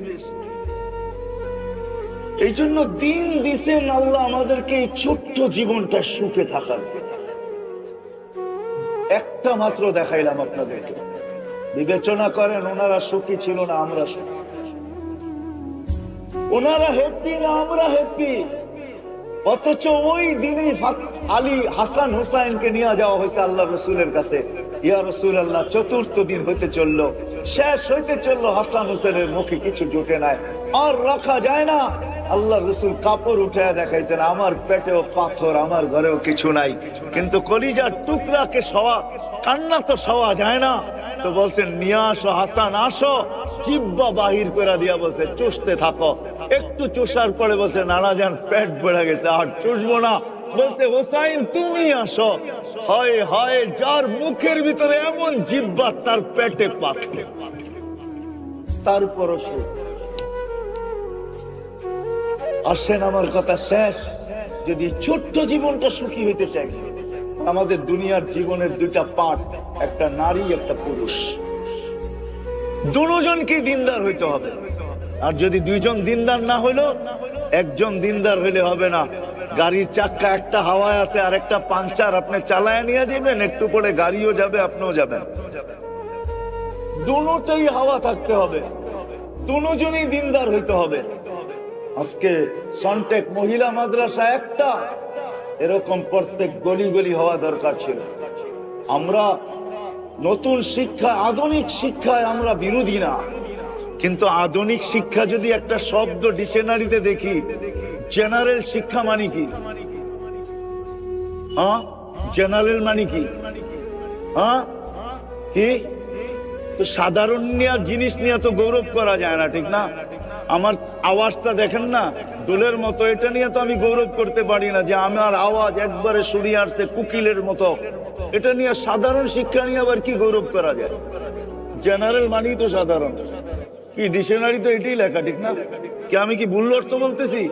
এই জন্য দিন দিছেন আল্লাহ আমাদেরকে এই ছোট্ট জীবনটা সুখে থাকার। একটা মাত্র দেখাইলাম আপনাদেরকে, বিবেচনা করেন ওনারা সুখী ছিল না আমরা সুখী, ওনারা হ্যাপি না আমরা হ্যাপি। অথচ ওই দিনই আলী হাসান হুসাইনকে নিয়ে যাওয়া হয়েছে আল্লাহ রসুলের কাছে। ইয়া রাসূলুল্লাহ, চতুর্থ দিন হইতে চললো, শেষ হইতে চললো, হাসান হুসেনের মুখে কিছু জুটে নাই, আর রাখা যায় না। আল্লাহ রসুল কাপড় উঠে দেখাইছেন, আমার পেটেও পাথর, আমার ঘরেও কিছু নাই, কিন্তু কলিজার টুকরাকে সওয়া, কান্না তো সওয়া যায় না। তো বলছেন নিয়ে আসো হাসান, আসো। জিহ্বা বাহির করে দিয়া বলছে চুষতে থাকো। একটু চুষার পরে বলছে নানা যান পেট বেড়ে গেছে, আর চুষবো না। বলছে হোসাইন তুমি আসো। হয় হয়, যার মুখের ভিতরে এমন জিহ্বা তার পেটে পাথর, তারপরও সুখ। আসেন, আমার কথা শেষ। যদি ছোট্ট জীবনটা সুখী হইতে চাই, আমাদের দুনিয়ার জীবনের দুইটা পার্ট, একটা নারী একটা পুরুষ, দুজনকে দিনদার হইতে হবে। আর যদি দুইজন দিনদার না হইলো, একজন দিনদার হইলে হবে না। গাড়ির চাক্কা একটা হাওয়ায় আছে আর একটা পাংচার, আপনি চালায় নিয়ে যাবেন, একটু পরে গাড়িও যাবে, আপনিও যাবেন। দুটোই হাওয়া থাকতে হবে, দুজনই দিনদার হইতে হবে। আজকে সন্টেক মহিলা মাদ্রাসা একটা, এরকম প্রত্যেক গলি গলি হওয়া দরকার ছিল। আমরা নতুন শিক্ষা, আধুনিক শিক্ষায় আমরা বিরোধী না, কিন্তু আধুনিক শিক্ষা যদি একটা শব্দ ডিকশনারিতে দেখি, জেনারেল শিক্ষা মানে কি? হ্যাঁ, জেনারেল মানে কি? হ্যাঁ, কি? তো সাধারণ জিনিস নিয়ে তো গৌরব করা যায় না, ঠিক না? আমার আওয়াজটা দেখেন না, দোলের মতো, এটা নিয়ে তো আমি গৌরব করতে পারি না যে আমার আওয়াজ একবারে শুনিয়ে আসছে কোকিলের মতো। এটা নিয়ে সাধারণ শিক্ষা নিয়ে আবার কি গৌরব করা যায়? জেনারেল মানেই তো সাধারণ। কি ডিকশনারি তো এটাই লেখা, ঠিক না? কি আমি কি ভুল অর্থ বলতেছি?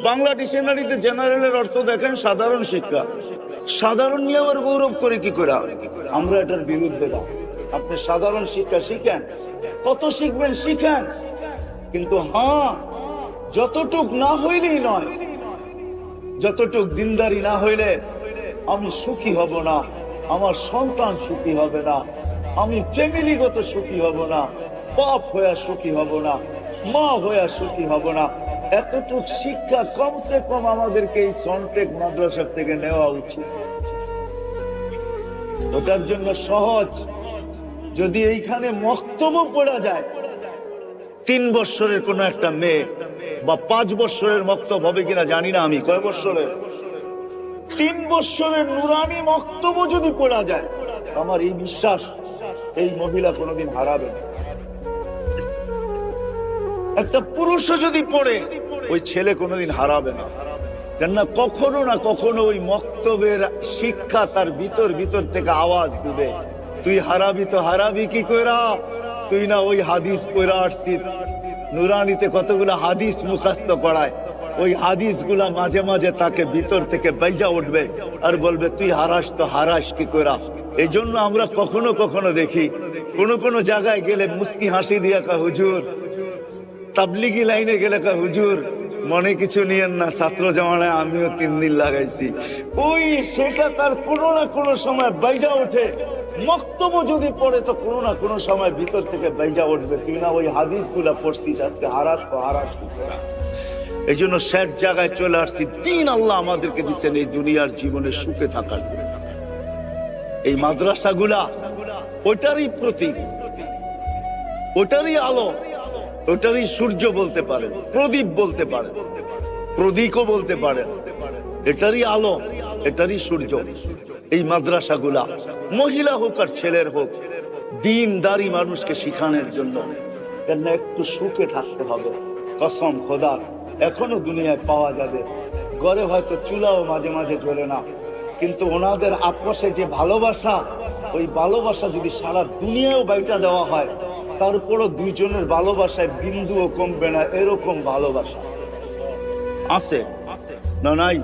বাংলা ডিকশনারিতে জেনারেলের অর্থ দেখেন সাধারণ শিক্ষা। সাধারণ নিয়ে আবার গৌরব করে কি করে? আমরা এটার বিরুদ্ধে না। আপনি সাধারণ শিক্ষা শিখেন, কত শিখবেন শিখেন, কিন্তু হ্যাঁ, যতটুক না হইলেই নয়, যতটুক দিনদারি না হইলে আমি সুখী হব না, আমার সন্তান সুখী হবে না, আমি ফ্যামিলিগত সুখী হব না, বাপ হইয়া সুখী হব না, মা হইয়া সুখী হব না। এতটুক শিক্ষা কমসে কম আমাদেরকে এই সনটেক মাদ্রাসা থেকে নেওয়া উচিত। ওটার জন্য সহজ, যদি এইখানে মক্তব্য পড়া যায়, 3 বছরের কোন একটা মেয়ে বা 5 বছরের মক্তব্য হবে কিনা জানি না আমি, কয় বছরের, 3 বছরের নুরানি মক্তব্য যদি পড়া যায়, আমার এই বিশ্বাস এই মহিলা কোনোদিন হারাবে না। একটা পুরুষও যদি পড়ে, ওই ছেলে কোনোদিন হারাবে না। কেননা কখনো না কখনো ওই মক্তবের শিক্ষা তার ভিতর ভিতর থেকে আওয়াজ দিবে, তুই হারাবি তো হারাবি কি কইরা, তুই না ওই হাদিস পড়া আসছিস। নুরানিতে কতগুলো হাদিস মুখস্থ করায়, ওই হাদিসগুলা মাঝে মাঝে তাকে ভিতর থেকে বাইজা উঠবে আর বলবে তুই হারাস তো হারাস কি কইরা। এই জন্য আমরা কখনো কখনো দেখি কোন কোন জায়গায় গেলে মুস্কি হাসি দিয়া কা হুজুর, তাবলিগি লাইনে গেলে কা হুজুর মনে কিছু নিয়েন না, ছাত্র জামানায় আমিও 3 দিন লাগাইছি। ওই সেটা তার কোনো না কোনো সময় বাইজা ওঠে। মক্তব্য যদি পড়ে তো কোনো না কোনো সময় ভিতর থেকে বাইজা উঠবে, তুই না ওই হাদিসগুলা পড়ছিস, আজকে হারাস তো হারাস। এই জন্য শেষ জায়গায় চলে আসছি, দিন আল্লাহ আমাদেরকে দিচ্ছেন এই দুনিয়ার জীবনে সুখে থাকার জন্য। এই মাদ্রাসাগুলা ওটারই প্রতীক, ওটারই আলো, ওটারই সূর্য বলতে পারেন, প্রদীপ বলতে পারেন, প্রদীপও বলতে পারেন। এটারই আলো, এটারই সূর্য এই মাদ্রাসাগুলা, মহিলা হোক আর ছেলের হোক, দিনদারি মানুষকে শিখানোর জন্য। কেন একটু সুখে থাকতে হবে, কসম খোদার এখনো দুনিয়ায় পাওয়া যাবে। ঘরে হয়তো চুলাও মাঝে মাঝে জ্বলে না, কিন্তু ওনাদের আপসে যে ভালোবাসা, ওই ভালোবাসা যদি সারা দুনিয়াও বাইটা দেওয়া হয়, তারপরও দুইজনের ভালোবাসায় বিন্দুও কমবে না, এরকম ভালোবাসা আছে না? নাই?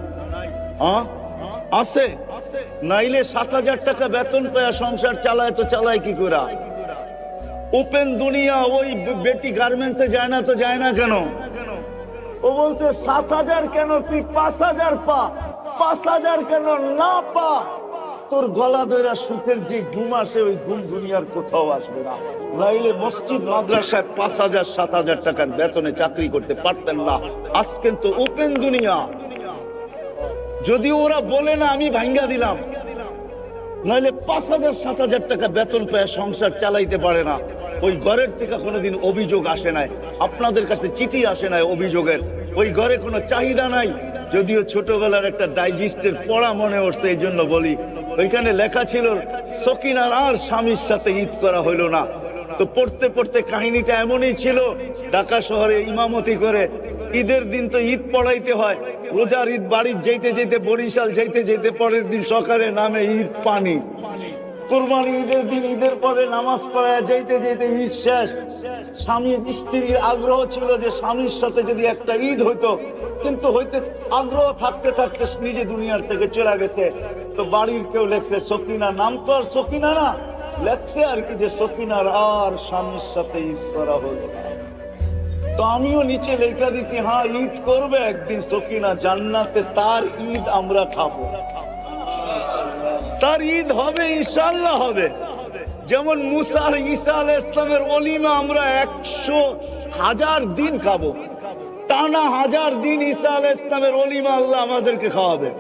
আছে। নাইলে 7,000 টাকা বেতন পেয়ে সংসার চালায় তো চালায় কি করে? ওপেন দুনিয়া, ওই বেটি গার্মেন্টসে যায় না তো যায় না কেন? ও বলছে 7,000 কেন, তুই 5,000 পা, 5,000 কেন না পা, তোর গলা ধরা সুখের যে ঘুম আসে, ওই ঘুম দুনিয়ার কোথাও আসবে না। নাইলে মসজিদ মাদ্রাসায় 5,000 7,000 টাকার বেতনে চাকরি করতে পারতেন না। আজ কিন্তু ওপেন দুনিয়া, যদি ওরা বলে না আমি ভাঙ্গা দিলাম, নাইলে 5,000 7,000 টাকা বেতন পেয়ে সংসার চালাইতে পারে না। ওই ঘরের থেকে কোনোদিন অভিযোগ আসে নাই, আপনাদের কাছে চিঠি আসে নাই অভিযোগের, ওই ঘরে কোনো চাহিদা নাই। যদিও ছোটবেলার একটা ডাইজেস্টের পড়া মনে উঠছে, এই জন্য বলি, ওইখানে লেখা ছিল সকিনার আর স্বামীর সাথে ঈদ করা হইল না। তো পড়তে পড়তে কাহিনীটা এমনই ছিল, ঢাকা শহরে ইমামতি করে ঈদের দিন তো ঈদ পড়াইতে হয়, রোজার ঈদ বাড়ি যেতে যেতে, বরিশাল যেতে যেতে পরের দিন সকালে নামে ঈদ পানি, কুরবানি ঈদের দিন ঈদের পরে নামাজ পড়ায় যেতে যেতে ঈদ শেষ। স্বামীর স্ত্রীর আগ্রহ ছিল যে স্বামীর সাথে যদি একটা ঈদ হইতো, কিন্তু হইতে আগ্রহ থাকতে থাকতে নিজে দুনিয়ার থেকে চলে গেছে। তো বাড়ির কেউ লেখছে সকিনা, নাম তো আর সকিনা না, লেখছে আর কি যে সকিনার আর স্বামীর সাথে ঈদ করা হলো। তো আমিও নিচে লেখা দিছি, হ্যাঁ ঈদ করবে একদিন সকিনা, জান্নাতে তার ঈদ আমরা খাবো, তার ঈদ হবে, ইনশাআল্লাহ হবে। যেমন মুসা আর ঈসা আলাইহিস সালামের ওলিমা আমরা 100,000 দিন খাবো, টানা 1000 দিন ঈসা আলাইহিস সালামের ওলিমা আল্লাহ আমাদেরকে খাওয়াবে।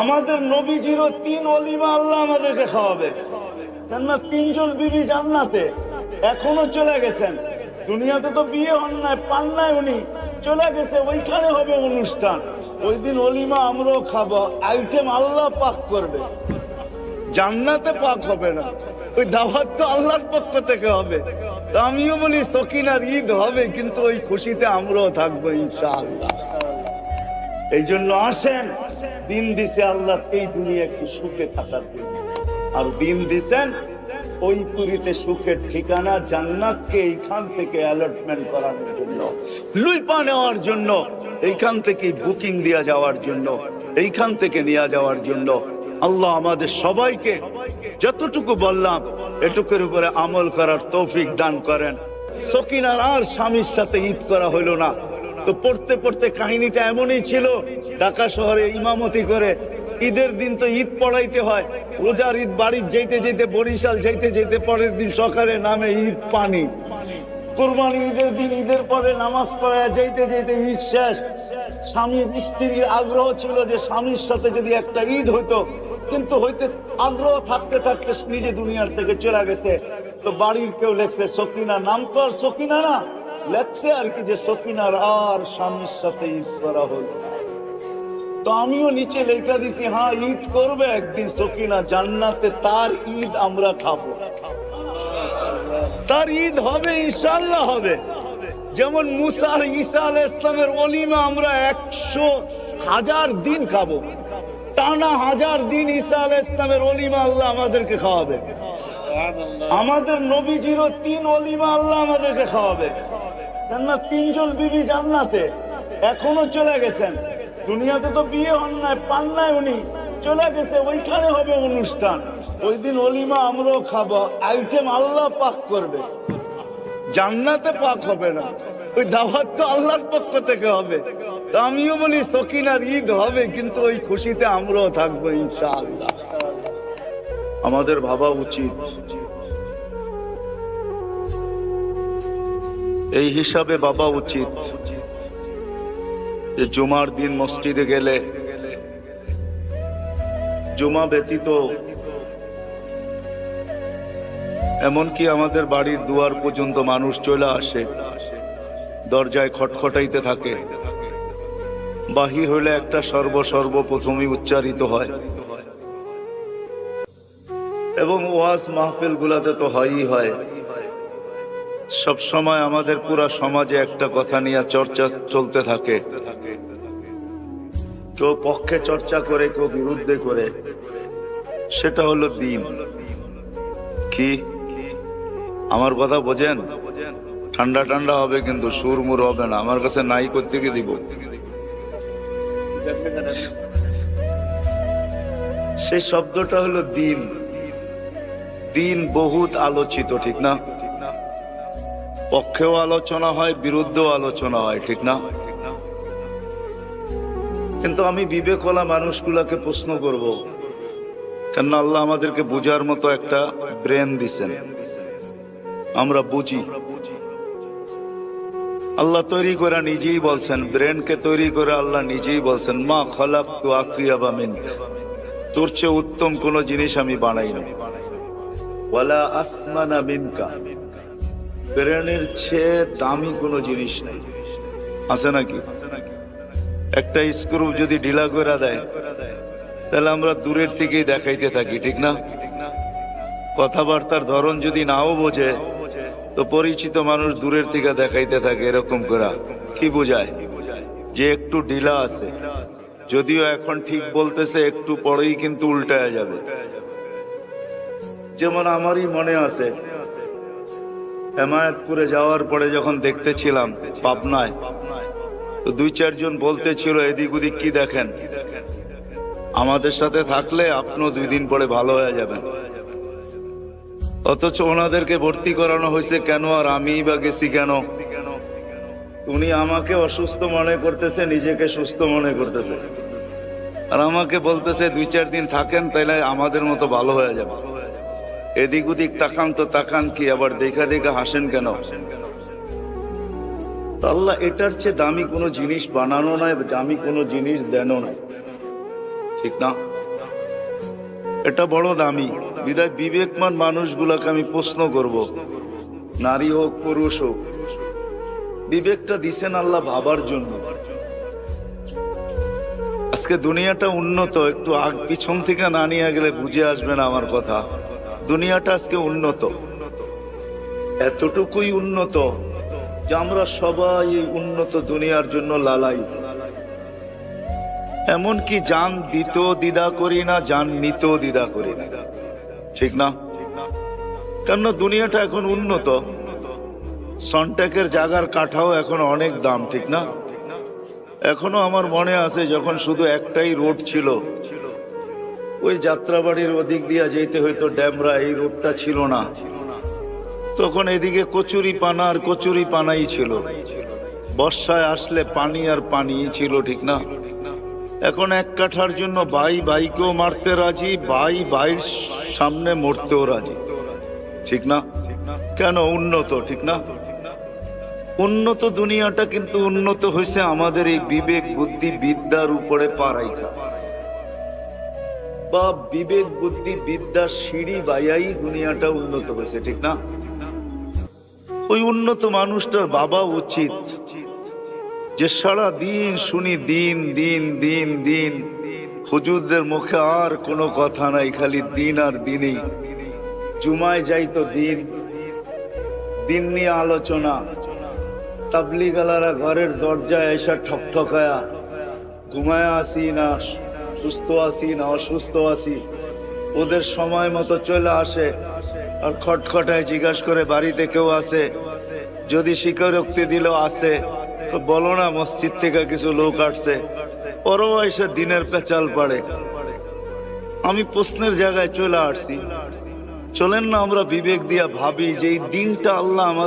আমাদের নবীজিরও 3 ওলিমা আল্লাহ আমাদেরকে খাওয়াবে। কেননা 3 জন বিবি জান্নাতে এখনো চলে গেছেন, দুনিয়াতে তো বিয়ে হন নাই, পান নাই, উনি চলে গেছে, ওইখানে হবে অনুষ্ঠান। ওই দিন ওলিমা আমরাও খাবো, আইটেম আল্লাহ পাক করবে, জান্নাতে পাক হবে না, ওই দাওয়াত তো আল্লাহর পক্ষ থেকে হবে। তো আমিও বলি সকিনার ঈদ হবে, কিন্তু ওই খুশিতে আমরাও থাকবো ইনশাআল্লাহ। এই জন্য আসেন দিন দিছে আল্লাহ এই দুনিয়া একটু সুখে থাকার জন্য, আর দিন দিছেন ওই পুরীতে সুখের ঠিকানা জান্নাতকে এইখান থেকে অ্যালটমেন্ট করানোর জন্য, লুইপা নেওয়ার জন্য, এইখান থেকে বুকিং দেওয়া যাওয়ার জন্য, এইখান থেকে নিয়ে যাওয়ার জন্য। আল্লাহ আমাদের সবাইকে যতটুকু বললাম এটুকুর উপরে আমল করার তৌফিক দান করেন। সকিনার আর স্বামীর সাথে ঈদ করা হইল না, তো পড়তে পড়তে কাহিনীটা এমনই ছিল, ঢাকা শহরে ইমামতি করে ঈদের দিন তো ঈদ পড়াইতে হয়, রোজার ঈদ বাড়ি যেতে যেতে বরিশাল যেতে যেতে পরের দিন সকালে নামে ঈদ পানি, কুরবানি ঈদের দিন ঈদের পরে নামাজ পড়ায় যেতে যেতে ঈদ শেষ। স্বামীর স্ত্রীর আগ্রহ ছিল যে স্বামীর সাথে যদি একটা ঈদ হইতো, কিন্তু হইতে আগ্রহ থাকতে থাকতে নিজে দুনিয়ার থেকে চলে গেছে। তো বাড়ির কেউ লেখছে সকিনা, নাম তো আর সকিনা না, লেখছে আর কি যে সকিনার আর স্বামীর সাথে ঈদ করা হলো। তো আমিও নিচে লেখা দিছি, হ্যাঁ ঈদ করবে একদিন সকিনা জান্নাতে, তার ঈদ আমরা খাবো, তার ঈদ হবে, ইনশাআল্লাহ হবে। যেমন মুসা আর ঈসা আলাইহিস সালামের ওলিমা আমরা 100,000 দিন খাবো, টানা 1000 দিন ঈসা আলাইহিস সালামের ওলিমা আল্লাহ আমাদেরকে খাওয়াবে। আমাদের নবীজিরও 3 ওলিমা আল্লাহ আমাদেরকে খাওয়াবে। কেননা 3 জন বিবি জান্নাতে, এখনো চলে গেছেন, দুনিয়াতে তো বিয়ে হন নাই, পান নাই, উনি চলে গেছে, ওইখানে হবে অনুষ্ঠান, ওই দিন ওলিমা আমরাও খাবো, আইটেম আল্লাহ পাক করবে, জান্নাতে পাক হবে না, ওই দাওয়াত তো আল্লাহর পক্ষ থেকে হবে। তো আমিও বলি সকিনার ঈদ হবে, কিন্তু ওই খুশিতে আমরাও থাকবো ইনশাআল্লাহ। আমাদের ভাবা উচিত, এই হিসাবে ভাবা উচিত যে জুমার দিন মসজিদে গেলে জুমা ব্যতীত এমনকি আমাদের বাড়ির দুয়ার পর্যন্ত মানুষ চলে আসে, দরজায় খটখটাইতে থাকে, বাহির হইলে একটা সর্বপ্রথমই উচ্চারিত হয়, এবং ওয়াজ মাহফিল গুলাতে তো হয়ই হয়। সব সময় আমাদের পুরা সমাজে একটা কথা নিয়ে চর্চা চলতে থাকে, কেউ পক্ষে চর্চা করে, কেউ বিরুদ্ধে করে, সেটা হলো দ্বীন। কি আমার কথা বোঝেন? ঠান্ডা ঠান্ডা হবে কিন্তু সুরমুর হবে না, আমার কাছে নাই করতে কি দিব। সেই শব্দটা হলো দ্বীন। দ্বীন বহুত আলোচিত, ঠিক না? পক্ষেও আলোচনা হয়, বিরুদ্ধেও আলোচনা হয়, ঠিক না? কিন্তু আমি বিবেকওয়ালা মানুষগুলাকে প্রশ্ন করব, কেন আল্লাহ আমাদেরকে বুঝার মতো একটা ব্রেন দিছেন, আমরা বুঝি। আল্লাহ তৈরি করে নিজেই বলছেন, ব্রেনকে তৈরি করে আল্লাহ নিজেই বলছেন, মা খালাকতু আতইয়াবা মিনক, তোর চেয়ে উত্তম কোন জিনিস আমি বানাইনি, ওয়ালা আসমানা মিনকা, ব্রেনের চেয়ে দামি কোনো জিনিস নেই। আছে নাকি? একটা স্ক্রু যদি ঢিলা করে দেয় তাহলে আমরা দূরের থেকেই দেখাইতে থাকি, ঠিক না? কথাবার্তার ধরন যদি নাও বোঝে তো পরিচিত মানুষ দূরের থেকে দেখাইতে থাকে, এরকম করা কি বোঝায়? যে একটু ঢিলা আছে, যদিও এখন ঠিক বলতেছে, একটু পরেই কিন্তু উল্টায়া যাবে। যেমন আমারই মনে আছে, হেমায়তপুরে যাওয়ার পরে যখন দেখতেছিলাম পাবনায়, তো 2-4 জন বলতেছিল এদিক ওদিক কি দেখেন, আমাদের সাথে থাকলে আপনিও 2 দিন পরে ভালো হয়ে যাবেন। অথচ ওনাদেরকে ভর্তি করানো হয়েছে কেন, আর আমিই বা গেছি কেন? উনি আমাকে অসুস্থ মনে করতেছে, নিজেকে সুস্থ মনে করতেছে, আর আমাকে বলতেছে 2-4 দিন থাকেন তাইলে আমাদের মতো ভালো হয়ে যাবে। এদিক ওদিক তাকান তো তাকান কি, আবার দেখা দেখা হাসেন কেন? আল্লাহ এটার চেয়ে দামি কোনো জিনিস বানানো নাই, দামি কোনো জিনিস দেনও নাই, ঠিক না? এটা বড় দামি। বিদায় বিবেকমান মানুষগুলোকে আমি প্রশ্ন করব, নারী হোক পুরুষ হোক, বিবেকটা দিছেন আল্লাহ ভাবার জন্য। আজকে দুনিয়াটা উন্নত, একটু আগ পিছন থেকে না নিয়ে গেলে বুঝে আসবে না আমার কথা। দুনিয়াটা আজকে উন্নত, এতটুকুই উন্নত যে আমরা সবাই এই উন্নত দুনিয়ার জন্য লালাই। এমনকি জান দিতেও দ্বিধা করি না, জান নিতেও দ্বিধা করি না, ঠিক না? কেননা দুনিয়াটা এখন উন্নত, সনটেকের জায়গার কাঠাও এখন অনেক দাম, ঠিক না? এখনো আমার মনে আছে যখন শুধু একটাই রোড ছিল, ওই যাত্রাবাড়ির ওদিক দিয়া যেতে হয়তো ড্যামরা, এই রোডটা ছিল না তখন। এদিকে কচুরি পানা আর কচুরি পানাই ছিল, বর্ষায় আসলে পানি আর পানিই ছিল, ঠিক না? এখন এক কাঠার জন্য ভাই ভাইকেও মারতে রাজি, ভাই ভাইয়ের সামনে মরতেও রাজি, ঠিক না? কেন? উন্নত, ঠিক না? উন্নত দুনিয়াটা কিন্তু উন্নত হয়েছে আমাদের এই বিবেক বুদ্ধি বিদ্যার উপরে পারাইখা, বা বিবেক বুদ্ধি বিদ্যার সিঁড়ি বাইয়াই দুনিয়াটা উন্নত হয়েছে, ঠিক না? ওই উন্নত মানুষটার বাবা উচিত যে সারা দিন শুনি দিন দিন দিন দিন, হুজুরদের মুখে আর কোনো কথা নাই, খালি দিন আর দিনই। জুমায় যাইতো দিন, দিন নিয়ে আলোচনা। তাবলিগালারা ঘরের দরজায় এসে ঠকঠকায়া, ঘুমায় আসি না সুস্থ আসি না অসুস্থ আসি, ওদের সময় মতো চলে আসে আর খটখটায় জিজ্ঞাসা করে বাড়িতে কেউ আছে, যদি স্বীকারোক্তি দিল আছে, বলো না মসজিদ থেকে কিছু লোক আসছে, ওরাও এসে দিনের পেঁচাল পাড়ে। আমি প্রশ্নের জায়গায় চলে আসছি, চলেন না আমরা বিবেক দিয়া ভাবি যে এই দিনটা আল্লাহ আমাদের